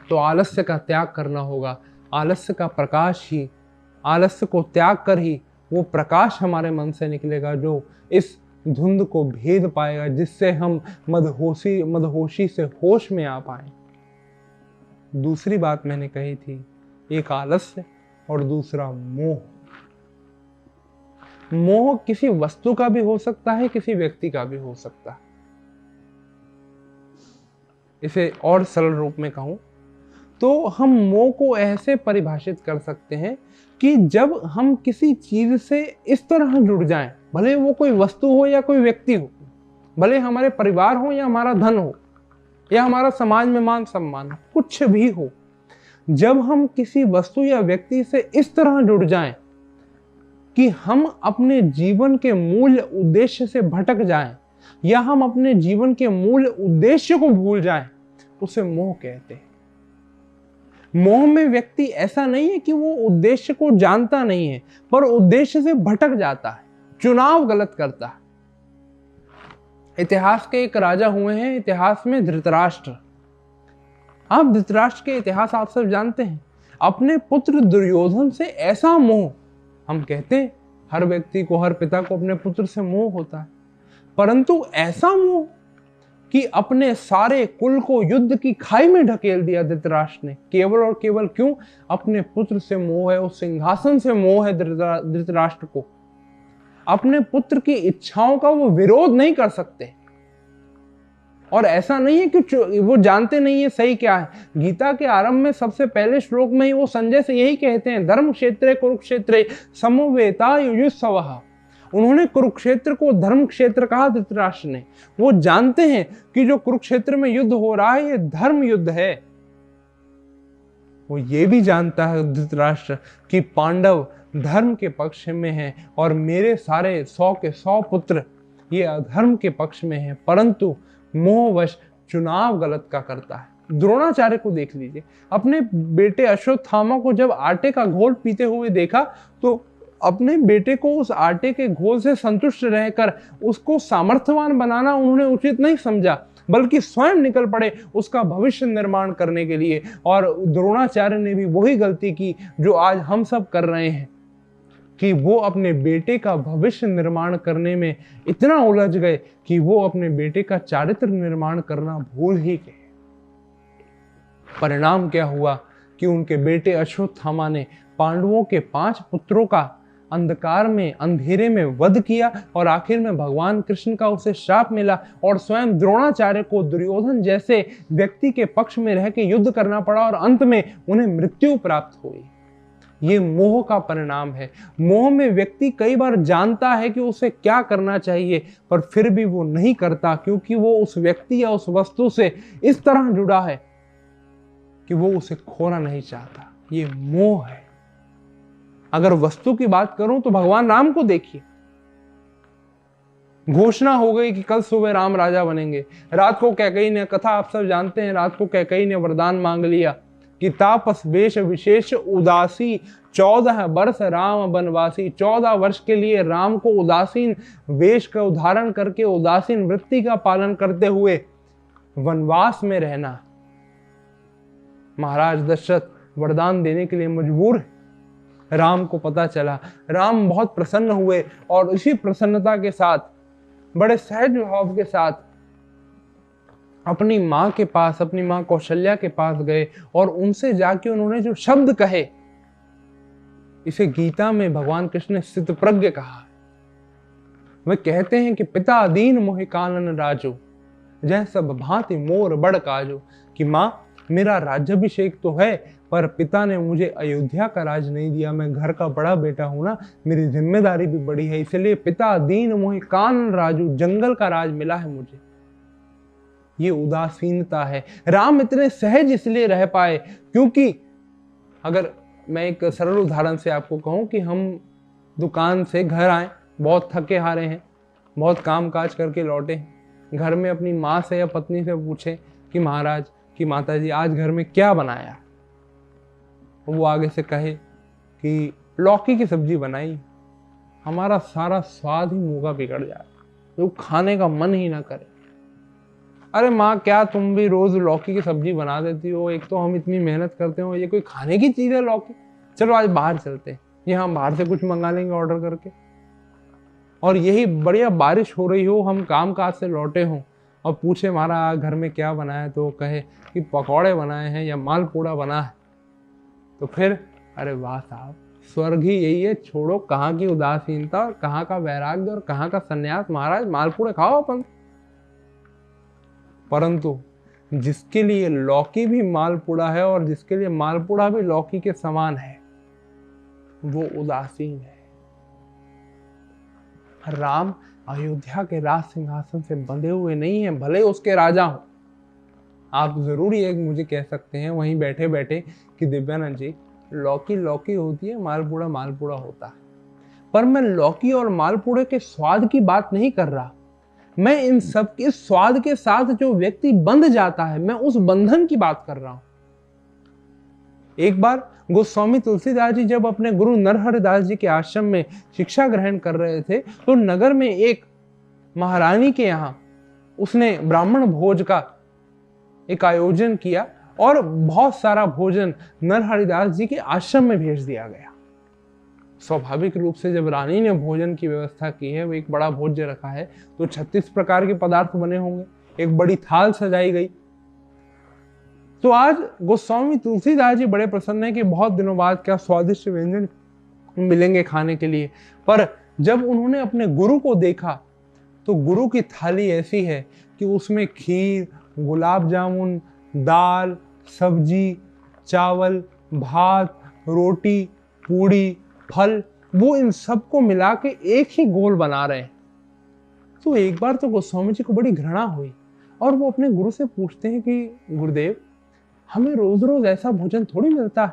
तो आलस्य का त्याग करना होगा। आलस्य का प्रकाश ही, आलस्य को त्याग कर ही वो प्रकाश हमारे मन से निकलेगा जो इस धुंध को भेद पाएगा, जिससे हम मदहोशी से होश में आ पाए। दूसरी बात मैंने कही थी, एक आलस्य और दूसरा मोह। मोह किसी वस्तु का भी हो सकता है, किसी व्यक्ति का भी हो सकता है। इसे और सरल रूप में कहूं तो हम मोह को ऐसे परिभाषित कर सकते हैं कि जब हम किसी चीज से इस तरह जुड़ जाएं, भले वो कोई वस्तु हो या कोई व्यक्ति हो, भले हमारे परिवार हो या हमारा धन हो या हमारा समाज में मान सम्मान हो, कुछ भी हो, जब हम किसी वस्तु या व्यक्ति से इस तरह जुड़ जाएं कि हम अपने जीवन के मूल उद्देश्य से भटक जाएं, या हम अपने जीवन के मूल उद्देश्य को भूल जाएं, उसे मोह कहते हैं। मोह में व्यक्ति ऐसा नहीं है कि वो उद्देश्य को जानता नहीं है, पर उद्देश्य से भटक जाता है, चुनाव गलत करता है। इतिहास के एक राजा हुए हैं, इतिहास में धृतराष्ट्र। आप धृतराष्ट्र के इतिहास आप सब जानते हैं। अपने पुत्र दुर्योधन से ऐसा मोह, हम कहते हैं हर व्यक्ति को, हर पिता को अपने पुत्र से मोह होता है, परंतु ऐसा मोह कि अपने सारे कुल को युद्ध की खाई में ढकेल दिया धृतराष्ट्र ने, केवल और केवल क्यों? अपने पुत्र से मोह है, उस सिंहासन से मोह है धृतराष्ट्र को। अपने पुत्र की इच्छाओं का वो विरोध नहीं कर सकते, और ऐसा नहीं है कि वो जानते नहीं है सही क्या है। गीता के आरंभ में सबसे पहले श्लोक में ही वो संजय से यही कहते हैं, धर्म क्षेत्रे कुरुक्षेत्रे समवेता युयुत्सवः। उन्होंने कुरुक्षेत्र को धर्म क्षेत्र कहा धृतराष्ट्र ने। वो जानते हैं कि जो कुरुक्षेत्र में युद्ध हो रहा है ये धर्म युद्ध है। वो ये भी जानता है धृतराष्ट्र कि पांडव धर्म के पक्ष में हैं और मेरे सारे 100 के 100 पुत्र ये अधर्म के पक्ष में हैं, परंतु मोहवश चुनाव गलत का करता है। द्रोणाचार्य को देख लीजिए, अपने बेटे अश्वत्थामा को जब आटे का घोल पीते हुए देखा तो अपने बेटे को उस आटे के घोल से संतुष्ट रहकर उसको सामर्थ्यवान बनाना उन्होंने उचित नहीं समझा, बल्कि स्वयं निकल पड़े उसका भविष्य निर्माण करने के लिए। और द्रोणाचार्य ने भी वही गलती की जो आज हम सब कर रहे हैं, कि वो अपने बेटे का भविष्य निर्माण करने में इतना उलझ गए कि वो अपने बेटे का चारित्र निर्माण करना भूल ही गए। परिणाम क्या हुआ कि उनके बेटे अश्वत्थामा ने पांडवों के 5 पुत्रों का अंधकार में, अंधेरे में वध किया, और आखिर में भगवान कृष्ण का उसे श्राप मिला और स्वयं द्रोणाचार्य को दुर्योधन जैसे व्यक्ति के पक्ष में रह के युद्ध करना पड़ा और अंत में उन्हें मृत्यु प्राप्त हुई। ये मोह का परिणाम है। मोह में व्यक्ति कई बार जानता है कि उसे क्या करना चाहिए, पर फिर भी वो नहीं करता, क्योंकि वो उस व्यक्ति या उस वस्तु से इस तरह जुड़ा है कि वो उसे खोना नहीं चाहता। ये मोह है। अगर वस्तु की बात करूं तो भगवान राम को देखिए, घोषणा हो गई कि कल सुबह राम राजा बनेंगे। रात को कैकेयी ने, कथा आप सब जानते हैं, रात को कैकेयी ने वरदान मांग लिया कि तापस वेश विशेष उदासी 14 वर्ष राम वनवासी। 14 वर्ष के लिए राम को उदासीन वेश का उदाहरण करके, उदासीन वृत्ति का पालन करते हुए वनवास में रहना। महाराज दशरथ वरदान देने के लिए मजबूर है। राम को पता चला, राम बहुत प्रसन्न हुए और इसी प्रसन्नता के साथ, बड़े सहज भाव के साथ अपनी मां के पास, अपनी मां कौशल्या के पास गए और उनसे जाके उन्होंने जो शब्द कहे, इसे गीता में भगवान कृष्ण ने स्थितप्रज्ञ कहा। वे कहते हैं कि पिता दीन मोहि कानन राजो, जय सब भांति मोर बड़ काजो। कि मां, मेरा राज्याभिषेक तो है, पर पिता ने मुझे अयोध्या का राज नहीं दिया। मैं घर का बड़ा बेटा हूं ना, मेरी जिम्मेदारी भी बड़ी है, इसलिए पिता दीन मोहि कानन राजू, जंगल का राज मिला है मुझे। ये उदासीनता है। राम इतने सहज इसलिए रह पाए क्योंकि, अगर मैं एक सरल उदाहरण से आपको कहूं कि हम दुकान से घर आए, बहुत थके हारे हैं, बहुत काम काज करके लौटे, घर में अपनी माँ से या पत्नी से पूछे कि महाराज कि माता जी आज घर में क्या बनाया, वो आगे से कहे कि लौकी की सब्जी बनाई, हमारा सारा स्वाद ही मुंह का बिगड़ जाए, तो खाने का मन ही ना करे। अरे माँ, क्या तुम भी रोज लौकी की सब्जी बना देती हो? एक तो हम इतनी मेहनत करते हो, ये कोई खाने की चीज है लौकी? चलो आज बाहर चलते हैं, ये हम बाहर से कुछ मंगा लेंगे ऑर्डर करके। और यही बढ़िया बारिश हो रही हो, हम काम काज से लौटे हों और पूछे हमारा घर में क्या बनाया, तो कहे कि पकौड़े बनाए हैं या मालपूड़ा बना है, तो फिर अरे वाह साहब, स्वर्ग ही यही है। छोड़ो कहाँ की उदासीनता और कहाँ का वैराग्य और कहाँ का संन्यास, महाराज मालपूड़े खाओ अपन। परंतु जिसके लिए लौकी भी मालपुड़ा है और जिसके लिए मालपुड़ा भी लौकी के समान है, वो उदासीन है। राम अयोध्या के राज सिंहासन से बंधे हुए नहीं हैं, भले उसके राजा हो। आप जरूर ये मुझे कह सकते हैं वहीं बैठे बैठे कि दिव्यानंद जी, लौकी लौकी होती है, मालपुड़ा मालपुड़ा होता है। पर मैं लौकी और मालपुड़े के स्वाद की बात नहीं कर रहा, मैं इन सब के स्वाद के साथ जो व्यक्ति बंध जाता है, मैं उस बंधन की बात कर रहा हूं। एक बार गोस्वामी तुलसीदास जी जब अपने गुरु नरहरिदास जी के आश्रम में शिक्षा ग्रहण कर रहे थे, तो नगर में एक महारानी के यहाँ उसने ब्राह्मण भोज का एक आयोजन किया और बहुत सारा भोजन नरहरिदास जी के आश्रम में भेज दिया गया। स्वाभाविक रूप से जब रानी ने भोजन की व्यवस्था की है, वो एक बड़ा भोज्य रखा है, तो 36 प्रकार के पदार्थ बने होंगे, एक बड़ी थाल सजाई गई। तो आज गोस्वामी तुलसीदास जी बड़े प्रसन्न है कि बहुत दिनों बाद क्या स्वादिष्ट व्यंजन मिलेंगे खाने के लिए। पर जब उन्होंने अपने गुरु को देखा, तो गुरु की थाली ऐसी है कि उसमें खीर, गुलाब जामुन, दाल, सब्जी, चावल, भात, रोटी, पूड़ी, फल, वो इन सबको मिला के एक ही गोल बना रहे हैं। तो एक बार तो गोस्वामी जी को बड़ी घृणा हुई और वो अपने गुरु से पूछते हैं कि गुरुदेव, हमें रोज रोज ऐसा भोजन थोड़ी मिलता है,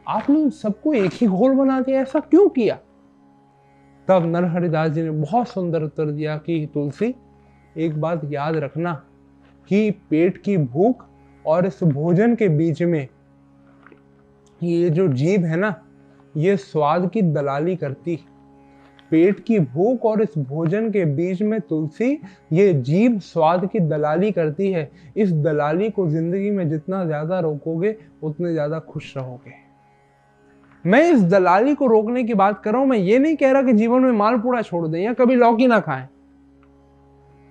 आपने इन सबको एक ही घोल बना दिया, ऐसा क्यों किया? तब नरहरिदास जी ने बहुत सुंदर उत्तर दिया कि तुलसी, एक बात याद रखना कि पेट की भूख और इस भोजन के बीच में ये जो जीभ है ना, ये स्वाद की दलाली करती। पेट की भूख और इस भोजन के बीच में तुलसी, ये जीभ स्वाद की दलाली करती है। इस दलाली को जिंदगी में जितना ज्यादा रोकोगे, उतने ज्यादा खुश रहोगे। मैं इस दलाली को रोकने की बात कर रहा हूं, मैं ये नहीं कह रहा कि जीवन में मालपुड़ा छोड़ दें या कभी लौकी ना खाएं।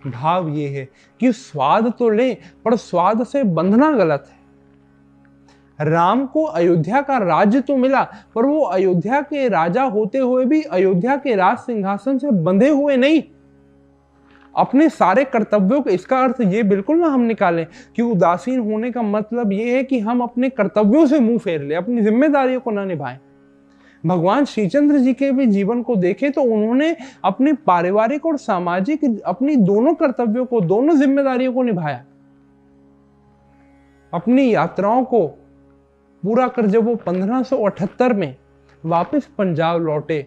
भाव ये है कि स्वाद तो लें, पर स्वाद से बंधना गलत है। राम को अयोध्या का राज्य तो मिला, पर वो अयोध्या के राजा होते हुए भी अयोध्या के राज सिंहासन से बंधे हुए नहीं। अपने सारे कर्तव्यों के, इसका अर्थ ये बिल्कुल ना हम निकालें कि उदासीन होने का मतलब ये है कि हम अपने कर्तव्यों से मुंह फेर ले, अपनी जिम्मेदारियों को ना निभाएं। भगवान श्रीचंद्र जी के भी जीवन को देखें तो उन्होंने अपने पारिवारिक और सामाजिक अपनी दोनों कर्तव्यों को, दोनों जिम्मेदारियों को निभाया। अपनी यात्राओं को पूरा कर जब वो 1578 में वापस पंजाब लौटे,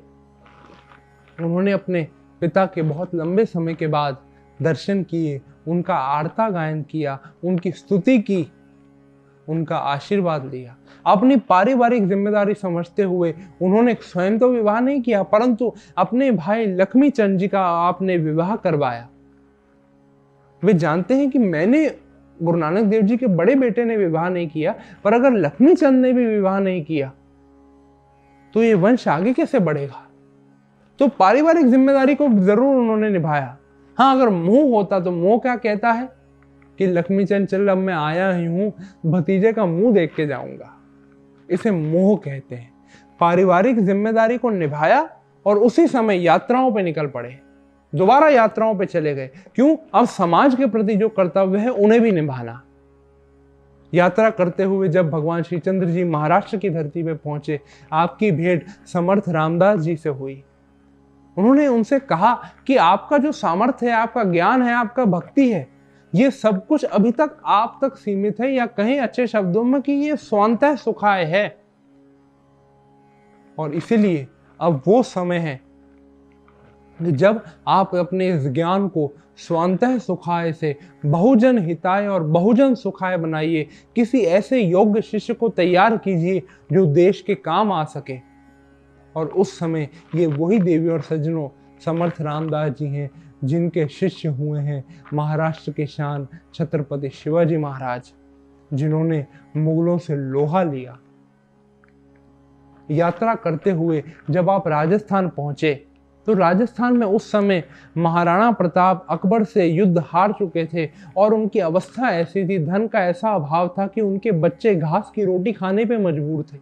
उन्होंने अपने पिता के बहुत लंबे समय के बाद दर्शन किए, उनका आरता गायन किया, उनकी स्तुति की, उनका आशीर्वाद लिया। अपनी पारिवारिक जिम्मेदारी समझते हुए उन्होंने स्वयं तो विवाह नहीं किया, परंतु अपने भाई लक्ष्मी चंद जी का आपने विवाह करवाया। वे जानते हैं कि मैंने गुरु नानक देव जी के बड़े बेटे ने विवाह नहीं किया, पर अगर लक्ष्मी चंद ने भी विवाह नहीं किया तो ये वंश आगे कैसे बढ़ेगा। तो पारिवारिक जिम्मेदारी को जरूर उन्होंने निभाया। हाँ, अगर मोह होता तो मोह क्या कहता है कि लक्ष्मी चंद चल, अब मैं आया ही हूं, भतीजे का मुंह देख के जाऊंगा। इसे मोह कहते हैं। पारिवारिक जिम्मेदारी को निभाया और उसी समय यात्राओं पे निकल पड़े, दोबारा यात्राओं पे चले गए। क्यों? अब समाज के प्रति जो कर्तव्य है उन्हें भी निभाना। यात्रा करते हुए जब भगवान श्री चंद्र जी महाराष्ट्र की धरती पे पहुंचे, आपकी भेंट समर्थ रामदास जी से हुई। उन्होंने उनसे कहा कि आपका जो सामर्थ्य है, आपका ज्ञान है, आपका भक्ति है, ये सब कुछ अभी तक आप तक सीमित है, या कहीं अच्छे शब्दों में कि ये स्वतः सुखाय है। और इसीलिए अब वो समय है जब आप अपने इस ज्ञान को स्वतः सुखाय से बहुजन हिताय और बहुजन सुखाय बनाइए। किसी ऐसे योग्य शिष्य को तैयार कीजिए जो देश के काम आ सके। और उस समय ये वही देवी और सज्जनों समर्थ रामदास जी हैं जिनके शिष्य हुए हैं महाराष्ट्र के शान छत्रपति शिवाजी महाराज, जिन्होंने मुगलों से लोहा लिया। यात्रा करते हुए जब आप राजस्थान पहुंचे तो राजस्थान में उस समय महाराणा प्रताप अकबर से युद्ध हार चुके थे और उनकी अवस्था ऐसी थी, धन का ऐसा अभाव था कि उनके बच्चे घास की रोटी खाने पे मजबूर थे।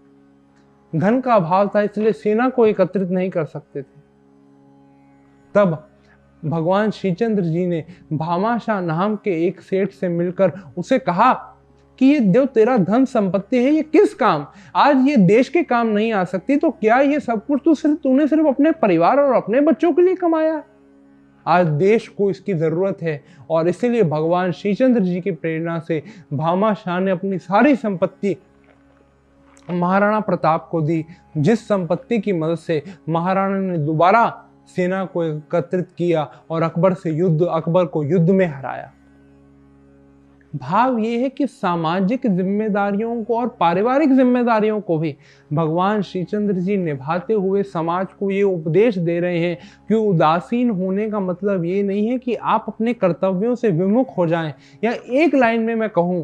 धन का अभाव था, इसलिए सेना को एकत्रित नहीं कर सकते थे। तब भगवान श्रीचंद्र जी ने भामाशाह नाम के एक सेठ से मिलकर उसे कहा कि ये देव तेरा धन संपत्ति है, ये किस काम, आज ये देश के काम नहीं आ सकती, तो क्या ये सब कुछ तूने सिर्फ अपने परिवार और अपने बच्चों के लिए कमाया? आज देश को इसकी जरूरत है। और इसीलिए भगवान श्रीचंद्र जी की प्रेरणा से भामाशाह ने अपनी सारी संपत्ति महाराणा प्रताप को दी, जिस संपत्ति की मदद से महाराणा ने दोबारा सेना को एकत्रित किया और अकबर को युद्ध में हराया। भाव ये है कि सामाजिक जिम्मेदारियों को और पारिवारिक जिम्मेदारियों को भी भगवान श्रीचंद्र जी निभाते हुए समाज को ये उपदेश दे रहे हैं कि उदासीन होने का मतलब ये नहीं है कि आप अपने कर्तव्यों से विमुख हो जाएं, या एक लाइन में मैं कहूं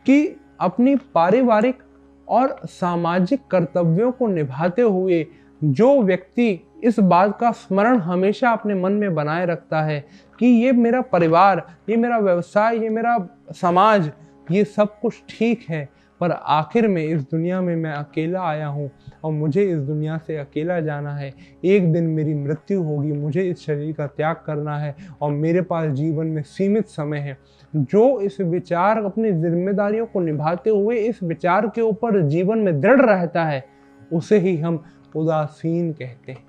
कि अपनी पारिवारिक और सामाजिक कर्तव्यों को निभाते हुए जो व्यक्ति इस बात का स्मरण हमेशा अपने मन में बनाए रखता है कि ये मेरा परिवार, ये मेरा व्यवसाय, ये मेरा समाज, ये सब कुछ ठीक है, पर आखिर में इस दुनिया में मैं अकेला आया हूँ और मुझे इस दुनिया से अकेला जाना है। एक दिन मेरी मृत्यु होगी, मुझे इस शरीर का त्याग करना है और मेरे पास जीवन में सीमित समय है। जो इस विचार, अपनी जिम्मेदारियों को निभाते हुए इस विचार के ऊपर जीवन में दृढ़ रहता है, उसे ही हम उदासीन कहते हैं।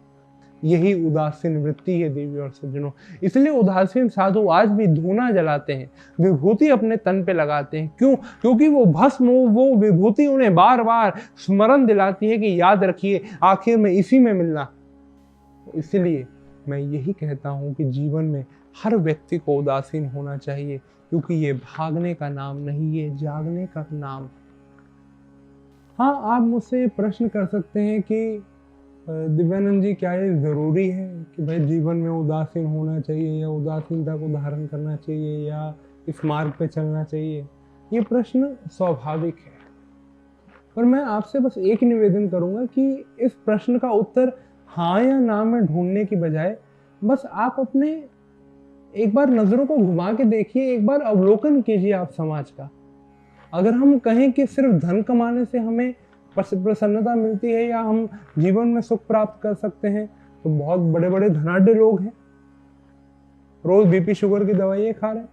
यही उदासीन वृत्ति है देवी और सज्जनों। इसलिए उदासीन साधु आज भी धूना जलाते हैं, विभूति अपने तन पे लगाते हैं। क्यों? क्योंकि वो भस्म, वो विभूति उन्हें बार बार स्मरण दिलाती है कि याद रखिए आखिर में इसी में मिलना। इसलिए मैं यही कहता हूँ कि जीवन में हर व्यक्ति को उदासीन होना चाहिए, क्योंकि ये भागने का नाम नहीं, ये जागने का नाम। हाँ, आप मुझसे प्रश्न कर सकते हैं कि दिव्यानंद जी, क्या ये ज़रूरी है कि भाई जीवन में उदासीन होना चाहिए, या उदासीनता को धारण करना चाहिए, या इस मार्ग पे चलना चाहिए? ये प्रश्न स्वाभाविक है, पर मैं आपसे बस एक निवेदन करूंगा कि इस प्रश्न का उत्तर हाँ या ना में ढूंढने की बजाय बस आप अपने एक बार नज़रों को घुमा के देखिए, एक बार अवलोकन कीजिए आप समाज का। अगर हम कहें कि सिर्फ धन कमाने से हमें प्रसन्नता मिलती है या हम जीवन में सुख प्राप्त कर सकते हैं, तो बहुत बड़े बड़े धनाढ्य लोग हैं, रोज बीपी शुगर की दवाइयां खा रहे हैं,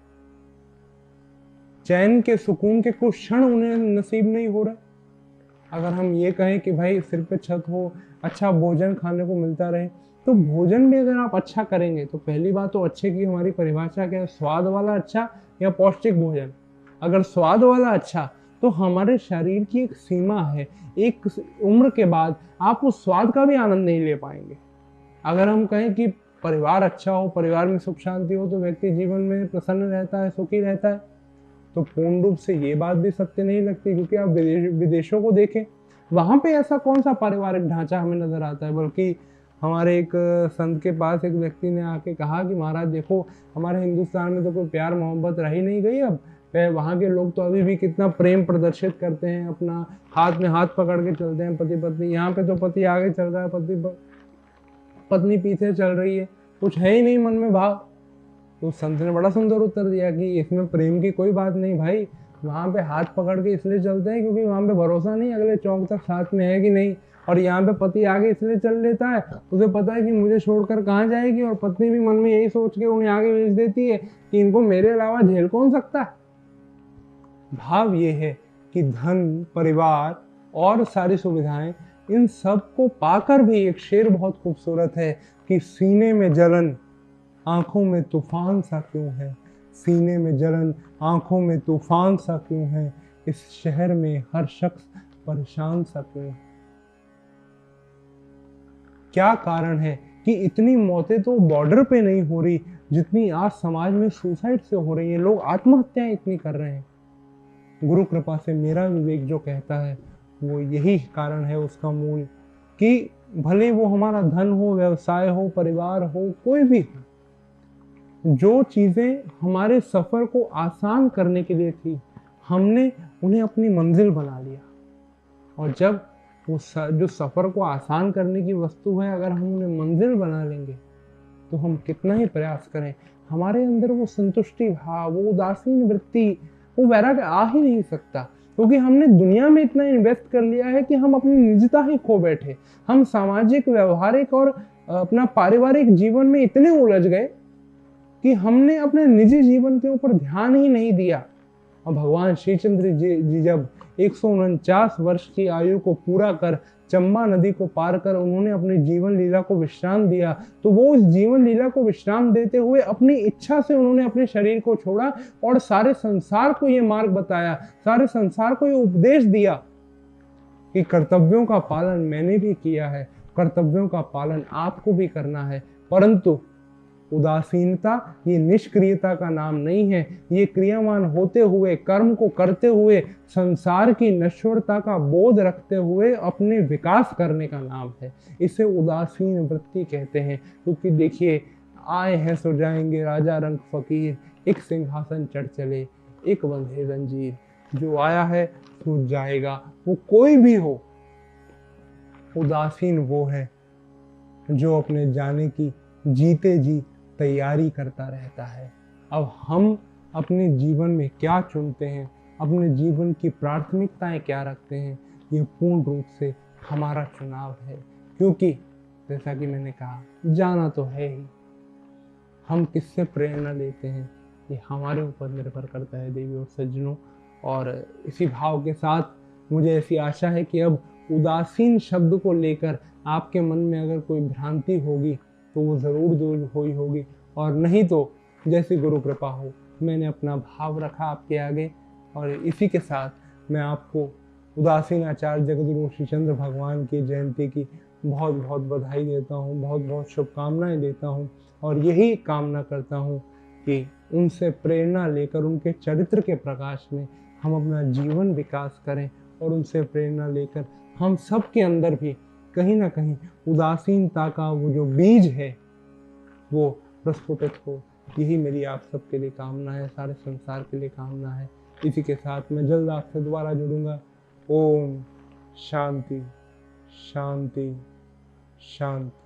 चैन के सुकून के कुछ क्षण उन्हें नसीब नहीं हो रहा। अगर हम ये कहें कि भाई सिर पे छत हो, अच्छा भोजन खाने को मिलता रहे, तो भोजन भी अगर आप अच्छा करेंगे तो पहली बात तो अच्छे की हमारी परिभाषा क्या है, स्वाद वाला अच्छा या पौष्टिक भोजन। अगर स्वाद वाला अच्छा तो हमारे शरीर की एक सीमा है, एक उम्र के बाद आप उस स्वाद का भी आनंद नहीं ले पाएंगे। अगर हम कहें कि परिवार अच्छा हो, परिवार में सुख शांति हो, तो व्यक्ति जीवन में प्रसन्न रहता है, सुखी रहता है, तो पूर्ण रूप से ये बात भी सत्य नहीं लगती। क्योंकि आप विदेशों को देखें, वहाँ पे ऐसा कौन सा पारिवारिक ढांचा हमें नजर आता है। बल्कि हमारे एक संत के पास एक व्यक्ति ने आके कहा कि महाराज देखो, हमारे हिंदुस्तान में तो कोई प्यार मोहब्बत रही नहीं गई अब। वहाँ के लोग तो अभी भी कितना प्रेम प्रदर्शित करते हैं, अपना हाथ में हाथ पकड़ के चलते हैं पति पत्नी। यहाँ पे तो पति आगे चल रहा है, पत्नी पीछे चल रही है, कुछ है ही नहीं मन में भाव। तो संत ने बड़ा सुंदर उत्तर दिया कि इसमें प्रेम की कोई बात नहीं भाई, वहाँ पे हाथ पकड़ के इसलिए चलते हैं क्योंकि वहाँ पे भरोसा नहीं अगले चौक तक साथ में है कि नहीं। और यहाँ पे पति आगे इसलिए चल लेता है, उसे पता है कि मुझे छोड़कर कहाँ जाएगी, और पत्नी भी मन में यही सोच के उन्हें आगे भेज देती है कि इनको मेरे अलावा झेल कौन सकता है। भाव ये है कि धन, परिवार और सारी सुविधाएं, इन सब को पाकर भी एक शेर बहुत खूबसूरत है कि सीने में जलन, आंखों में तूफान सा क्यों है। सीने में जलन, आंखों में तूफान सा क्यों है। इस शहर में हर शख्स परेशान सा क्यों है। क्या कारण है कि इतनी मौतें तो बॉर्डर पे नहीं हो रही जितनी आज समाज में सुसाइड से हो रही है। लोग आत्महत्याएं इतनी कर रहे हैं। गुरु कृपा से मेरा विवेक जो कहता है वो यही कारण है उसका मूल, कि भले वो हमारा धन हो, व्यवसाय हो, परिवार हो, कोई भी हो, जो चीजें हमारे सफर को आसान करने के लिए थी, हमने उन्हें अपनी मंजिल बना लिया। और जब वो जो सफर को आसान करने की वस्तु है, अगर हम उन्हें मंजिल बना लेंगे, तो हम कितना ही प्रयास करें, हमारे अंदर वो संतुष्टि भाव, वो उदासीन वृत्ति, वो वैराग्य आ ही नहीं सकता। क्योंकि हमने दुनिया में इतना इन्वेस्ट कर लिया है कि हम अपनी निजता ही खो बैठे। हम सामाजिक, व्यवहारिक और अपना पारिवारिक जीवन में इतने उलझ गए कि हमने अपने निजी जीवन के ऊपर ध्यान ही नहीं दिया। और भगवान श्रीचंद्र जी जब 149 वर्ष की आयु को पूरा कर चंबा नदी को पार कर उन्होंने अपनी जीवन लीला को विश्राम दिया, तो वो उस जीवन लीला को विश्राम देते हुए अपनी इच्छा से उन्होंने अपने शरीर को छोड़ा और सारे संसार को ये मार्ग बताया, सारे संसार को ये उपदेश दिया कि कर्तव्यों का पालन मैंने भी किया है, कर्तव्यों का पालन आपको भी करना है। परंतु उदासीनता ये निष्क्रियता का नाम नहीं है, ये क्रियावान होते हुए, कर्म को करते हुए, संसार की नश्वरता का बोध रखते हुए अपने विकास करने का नाम है। इसे उदासीन वृत्ति कहते हैं। क्योंकि देखिए, आए हैं सो जाएंगे राजा रंग फकीर, एक सिंहासन चढ़ चले एक बंधे जंजीर। जो आया है सो जाएगा, वो कोई भी हो। उदासीन वो है जो अपने जाने की जीते जी तैयारी करता रहता है। अब हम अपने जीवन में क्या चुनते हैं, अपने जीवन की प्राथमिकताएं क्या रखते हैं, ये पूर्ण रूप से हमारा चुनाव है। क्योंकि जैसा कि मैंने कहा, जाना तो है ही, हम किससे प्रेरणा लेते हैं ये हमारे ऊपर निर्भर करता है देवी और सज्जनों। और इसी भाव के साथ मुझे ऐसी आशा है कि अब उदासीन शब्द को लेकर आपके मन में अगर कोई भ्रांति होगी तो वो ज़रूर दूर हुई होगी, और नहीं तो जैसी गुरु कृपा हो। मैंने अपना भाव रखा आपके आगे, और इसी के साथ मैं आपको उदासीन आचार्य जगद्गुरु श्रीचंद्र भगवान की जयंती की बहुत बहुत बधाई देता हूँ, बहुत बहुत शुभकामनाएं देता हूँ। और यही कामना करता हूँ कि उनसे प्रेरणा लेकर, उनके चरित्र के प्रकाश में हम अपना जीवन विकास करें, और उनसे प्रेरणा लेकर हम सब के अंदर भी कहीं ना कहीं उदासीनता का वो जो बीज है वो प्रस्फुटित हो। यही मेरी आप सबके लिए कामना है, सारे संसार के लिए कामना है। इसी के साथ मैं जल्द आपसे दोबारा जुड़ूंगा। ओम शांति शांति शांति।